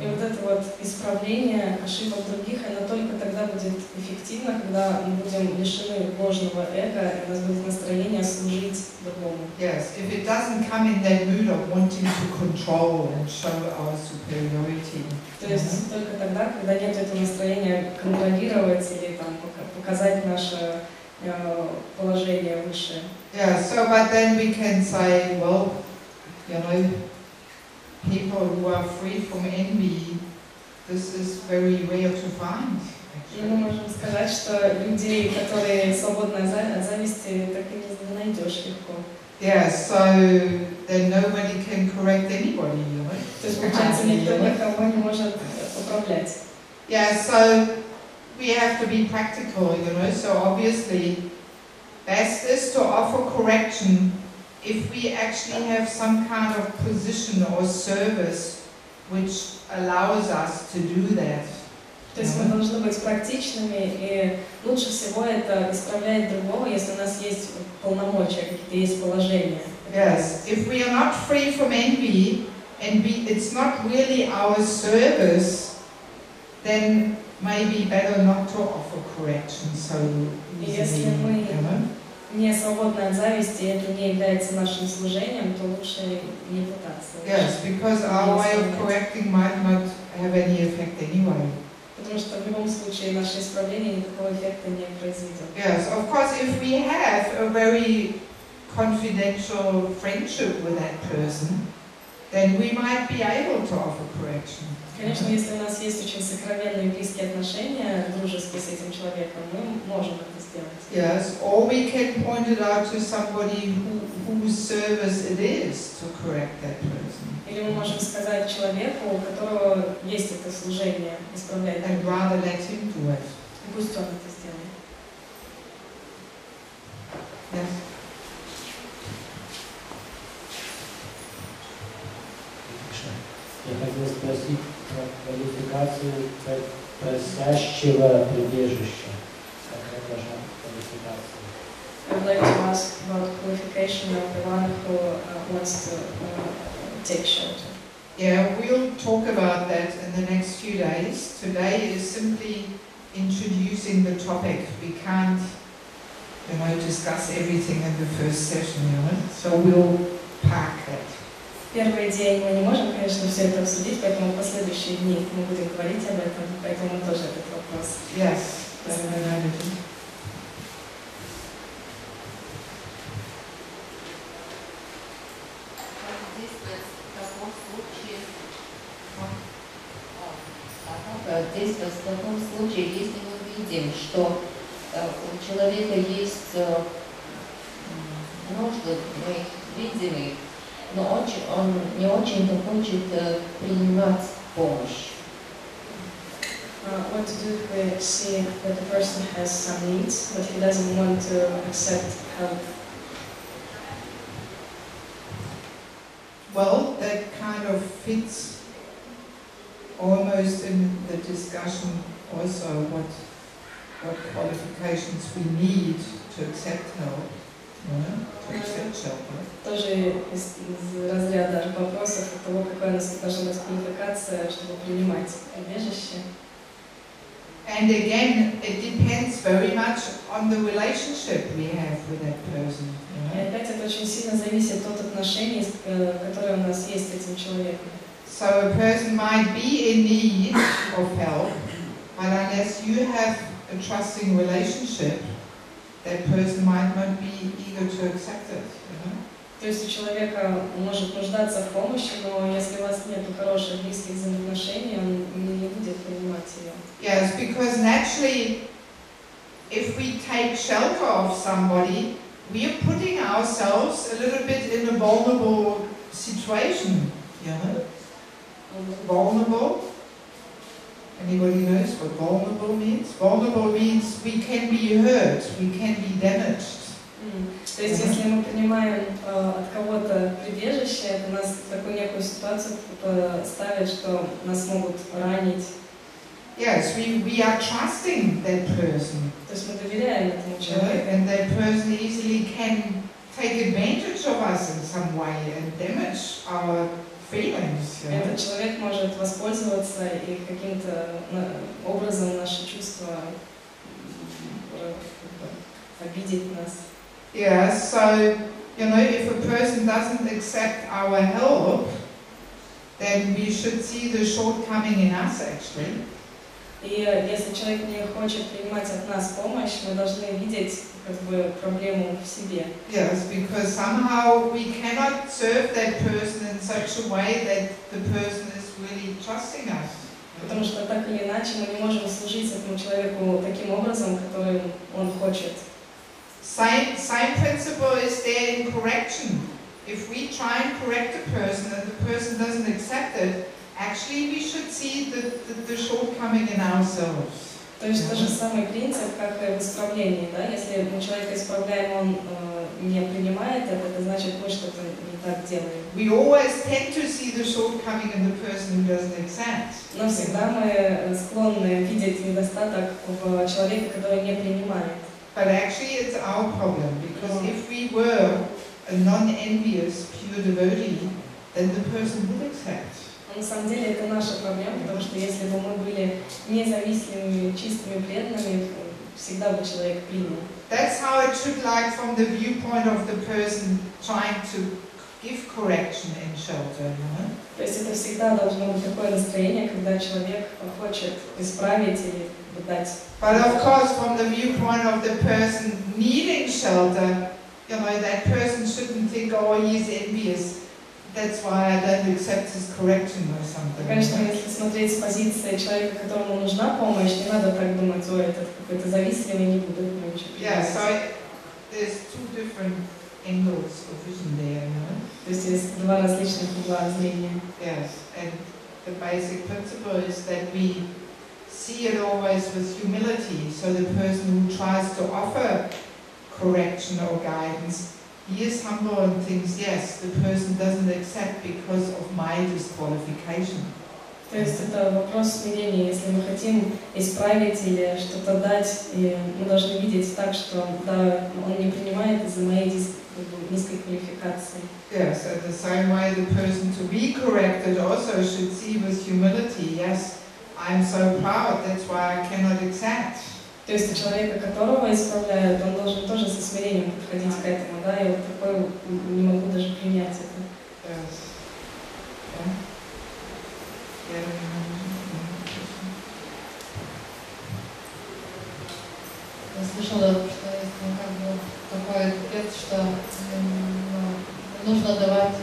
И вот это вот исправление ошибок других, оно только тогда будет эффективно, когда мы будем лишены ложного эго, и у нас будет настроение служить другому. Yes, if it doesn't come in that mood of wanting to control and show our superiority. То есть только тогда, когда нет этого настроения контролировать или там показать наше положение выше. Yeah, so but then we can say, well, you know, people who are free from envy, this is very rare to find. И мы можем сказать, что людей, которые свободны от зависти, так и не найдешь легко. Yeah, so then nobody can correct anybody, you know. То есть, получается, никто никого не может управлять. Yeah, so we have to be practical, you know. So obviously, best is to offer correction if we actually have some kind of position or service which allows us to do that. То есть мы должны быть практичными, и лучше всего это исправлять другого, если у нас есть полномочия, какие-то есть положения. Yes, if we are not free from envy, and it's not really our service, then maybe better not to offer correction so easily, you know? Не свободны от зависти, и это не является нашим служением, то лучше не пытаться. Yes, because our way of correcting might not have any effect anyway. Потому что в любом случае наше исправление никакого эффекта не произведет. Yes, of course, if we have a very confidential friendship with that person, then we might be able to offer correction. Конечно, если у нас есть очень сокровенные близкие отношения, дружеские с этим человеком, мы можем это сделать. Yes, or we can point it out to somebody whose service it is to correct that person. Или мы можем сказать человеку, у которого есть это служение, исправлять. And rather let him do it. И пусть он это сделает. Yes. Я хотел спросить про квалификацию просящего прибежища. Какая должна быть квалификация? I would like to ask about qualification of the one who wants to take shelter. Yeah, we'll talk about that in the next few days. Today is simply introducing the topic. We can't, you know, discuss everything in the first session, you know, so we'll park that. Первый день мы не можем, конечно, все это обсудить, поэтому в последующие дни мы будем говорить об этом, поэтому мы тоже этот вопрос. Yes, Здесь в таком случае, если мы видим, что у человека есть нужды, мы их видим, но он не очень-то хочет принимать помощь. What to do if we see that the person has some needs, but he doesn't want to accept help? Well, that kind of fits almost in the discussion also what qualifications we need to accept help, to accept shelter. Тоже из разряда вопросов того, какая у нас должна быть квалификация, чтобы принимать прибежище. And again, it depends very much on the relationship we have with that person. И опять это очень сильно зависит от отношений, которые у нас есть с этим человеком. So a person might be in need of help, but unless you have a trusting relationship, that person might not be eager to accept it. То есть у человека может нуждаться в помощи, но если у вас нет хороших близких взаимоотношений, он не будет принимать ее. Yes, because naturally, if we take shelter of somebody, we are putting ourselves a little bit in a vulnerable situation. Vulnerable. Anybody knows what vulnerable means? Vulnerable means we can be hurt, we can be damaged. То есть, если мы принимаем от кого-то прибежище, это нас в такую некую ситуацию ставит, что нас могут ранить. Yes, we are trusting that person. То есть мы доверяем этому человеку. And that person easily can take advantage of us in some way and damage our feelings. You know? Этот человек может воспользоваться и каким-то образом наши чувства обидеть нас. Yeah, so, you know, if a person doesn't accept our help, then we should see the shortcoming in us actually. И если человек не хочет принимать от нас помощь, мы должны видеть как бы проблему в себе. Yes, because somehow we cannot serve that person in such a way that the person is really trusting us. Потому что так или иначе мы не можем служить этому человеку таким образом, которым он хочет. Same principle is there in correction. If we try and correct a person and the person doesn't accept it, actually we should see the shortcoming in ourselves. То есть тот же самый принцип, как и в исправлении, да? Если мы человека исправляем, он не принимает это значит мы что-то не так делаем. We always tend to see the shortcoming in the person who doesn't accept. Но всегда мы склонны видеть недостаток в человеке, который не принимает. But actually it's our problem, because if we were a non-envious, pure devotee, then the person would accept. Но на самом деле это наша проблема, потому что если бы мы были независимыми, чистыми, преданными, всегда бы человек принял. That's how it should like from the viewpoint of the person trying to give correction in shelter, you know? То есть это всегда должно быть такое настроение, когда человек хочет исправить или дать. But of course, from the viewpoint of the person needing shelter, you know, that person shouldn't think, oh, he's envious. That's why I don't accept his correction or something. Конечно, если смотреть с позиции человека, которому нужна помощь, не надо так думать, ой, этот какой-то завистливый, не буду ему ничего принимать. Yeah, so there's two different angles of vision there, you know? То есть есть два различных угла зрения. Yes, and the basic principle is that we see it always with humility. So the person who tries to offer correction or guidance, he is humble and thinks, yes, the person doesn't accept because of my disqualification. То есть это вопрос смирения. Если мы хотим исправить или что-то дать, и мы должны видеть так, что да, он не принимает из-за моей низкой квалификации. Yes, and the same way the person to be corrected also should see with humility, yes, I'm so proud, that's why I cannot accept. То есть у человека, которого исправляют, он должен тоже со смирением подходить к этому, да, и вот такой не могу даже принять это. Yes. Я слышала, что есть как бы такой ответ, что нужно давать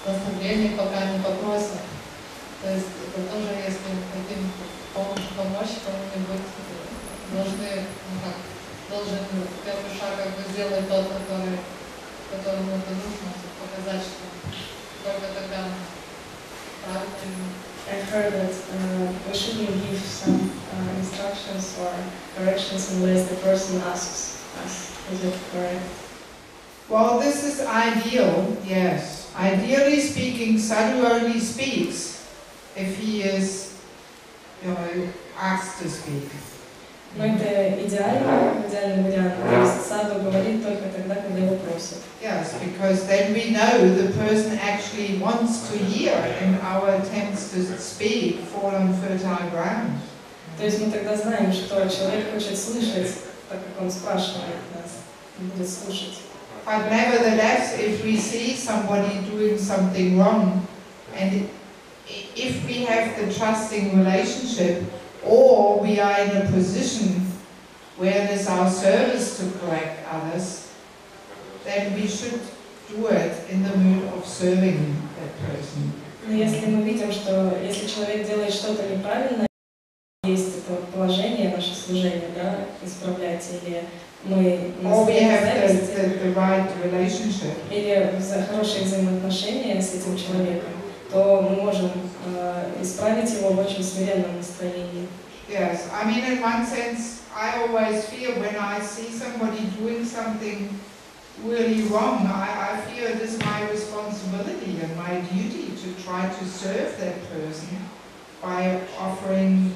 наставление, пока не попросят. То есть это тоже, если хотим помочь кому-нибудь, должен первый шаг как бы сделать тот, которому это нужно, показать, что только тогда правильно. I heard that we shouldn't give some instructions or corrections unless the person asks us. Is it correct? Well, this is ideal, yes. Ideally speaking, sadhu only speaks if he is, you know, asked to speak. Но это идеальный вариант. То есть саду говорит только тогда, когда его просят. Yes, because then we know the person actually wants to hear, and our attempts to speak fall on fertile ground. То есть мы тогда знаем, что человек хочет слышать, так как он спрашивает нас, он будет слушать. But nevertheless, if we see somebody doing something wrong, and if we have the trusting relationship, or we are in a position where it is our service to correct others, then we should do it in the mood of serving that person. Но если мы видим, что если человек делает что-то неправильно, есть это положение, наше служение, да, исправлять, или мы Or we have the right relationship. или хорошие взаимоотношения с этим человеком, то мы можем исправить его в очень смиренном настроении. Yes, I mean, in one sense, I always feel when I see somebody doing something really wrong, I feel it is my responsibility and my duty to try to serve that person by offering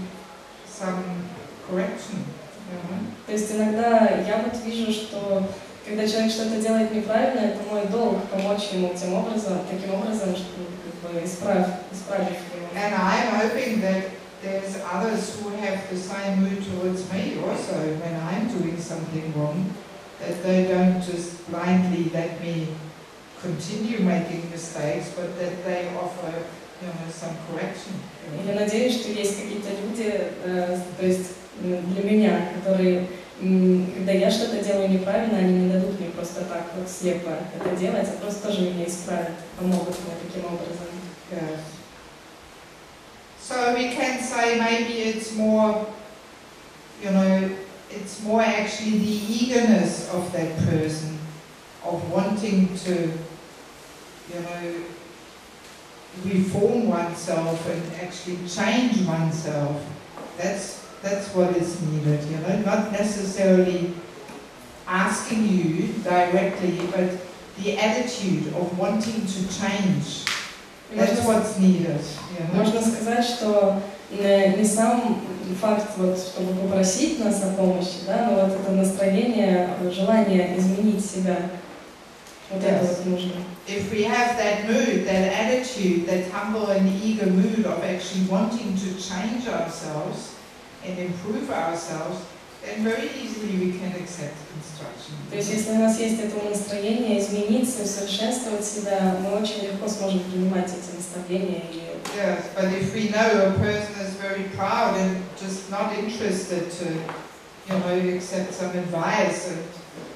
some correction. То есть иногда я вот вижу, что когда человек что-то делает неправильно, это мой долг помочь ему таким образом, чтобы как бы исправить его. And I'm hoping that there's others who have the same mood towards me also when I'm doing something wrong, that they don't just blindly let me continue making mistakes, but that they offer, you know, some correction. Я надеюсь, что есть какие-то люди, то есть для меня, которые, когда я что-то делаю неправильно, они не дадут мне просто так вот слепо это делать, а просто тоже меня исправят, помогут мне таким образом. Yes. So we can say maybe it's more, you know, it's more actually the eagerness of that person, of wanting to, you know, reform oneself and actually change oneself. That's what is needed, you know, not necessarily asking you directly, but the attitude of wanting to change. That's what's needed. You know? Можно сказать, что не сам факт, вот, чтобы попросить нас о помощи, да, но вот это настроение, желание изменить себя, вот это вот нужно. If we have that mood, that attitude, that humble and eager mood of actually wanting to change ourselves and improve ourselves, then very easily we can accept instruction. То есть, если у нас есть это настроение измениться, усовершенствовать себя, мы очень легко сможем принимать эти наставления. Yes, but if we know a person is very proud and just not interested to, you know, accept some advice and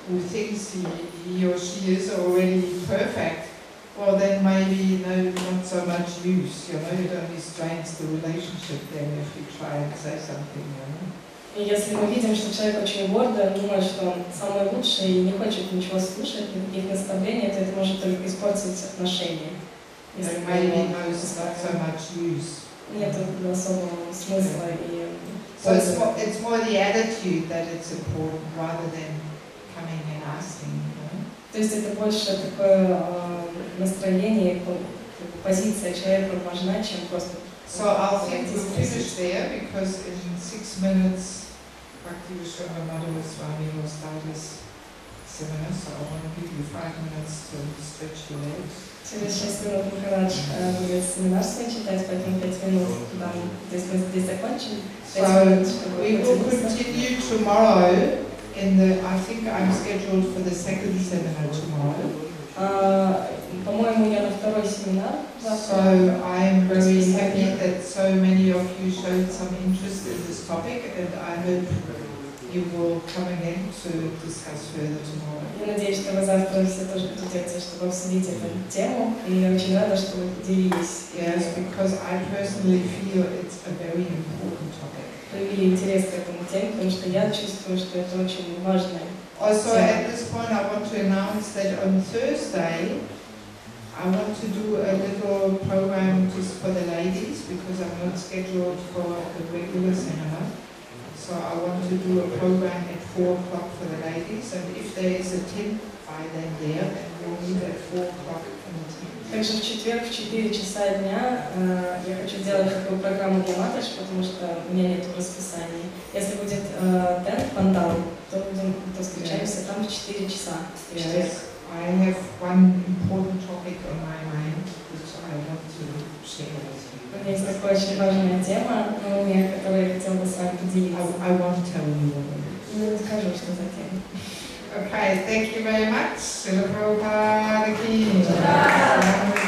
who thinks he or she is already perfect, well then maybe not so much use, you know, it only strains the relationship then if you try and say something, you know. И если мы видим, что человек очень гордо думает, что он самый лучший и не хочет ничего слушать, никаких наставлений, то это может только испортить отношения. Если maybe knows not so much use. Нет особого смысла и. So it's more the attitude that it's important rather than coming and asking. You know? То есть это больше такое настроение, позиция человека важна, чем просто. So I'll think we'll finish there because in 6 minutes Bhakti Vishwanath Madhava Swami will start his seminar, so I want to give you 5 minutes to stretch your legs. Через 6 минут Махарадж будет семинар свой читать, поэтому 5 минут дам. То есть мы здесь закончим. So we will continue tomorrow I think I'm scheduled for the second seminar tomorrow. По-моему, я на второй семинар. So I'm very happy that so many of you showed some interest in this topic, and I hope you will come again to discuss further tomorrow. Я надеюсь, что вы завтра все тоже придете, чтобы обсудить эту тему. И я очень рада, что вы поделились. Yes, because I personally feel it's a very important topic. Проявили интерес к этому теме, потому что я чувствую, что это очень важная тема. Also, at this point, I want to announce that on Thursday, I want to do a little program just for the ladies because I'm not scheduled for a regular seminar. So I want to do a program at 4 o'clock for the ladies, and if there is a tent by then there, then we'll meet at 4 o'clock in the tent. Также в четверг в 4 часа дня я хочу сделать такую программу для матыш, потому что у меня нет расписания. Если будет тент, пандал, то встречаемся там в 4 часа. Yes, I have one important topic on my mind which I want to share with you. У меня есть такая очень важная тема, которую я хотела бы с вами поделиться. I won't tell you what it is. Я расскажу, что за тема. Okay, thank you very much. Srila Prabhupada ki jai.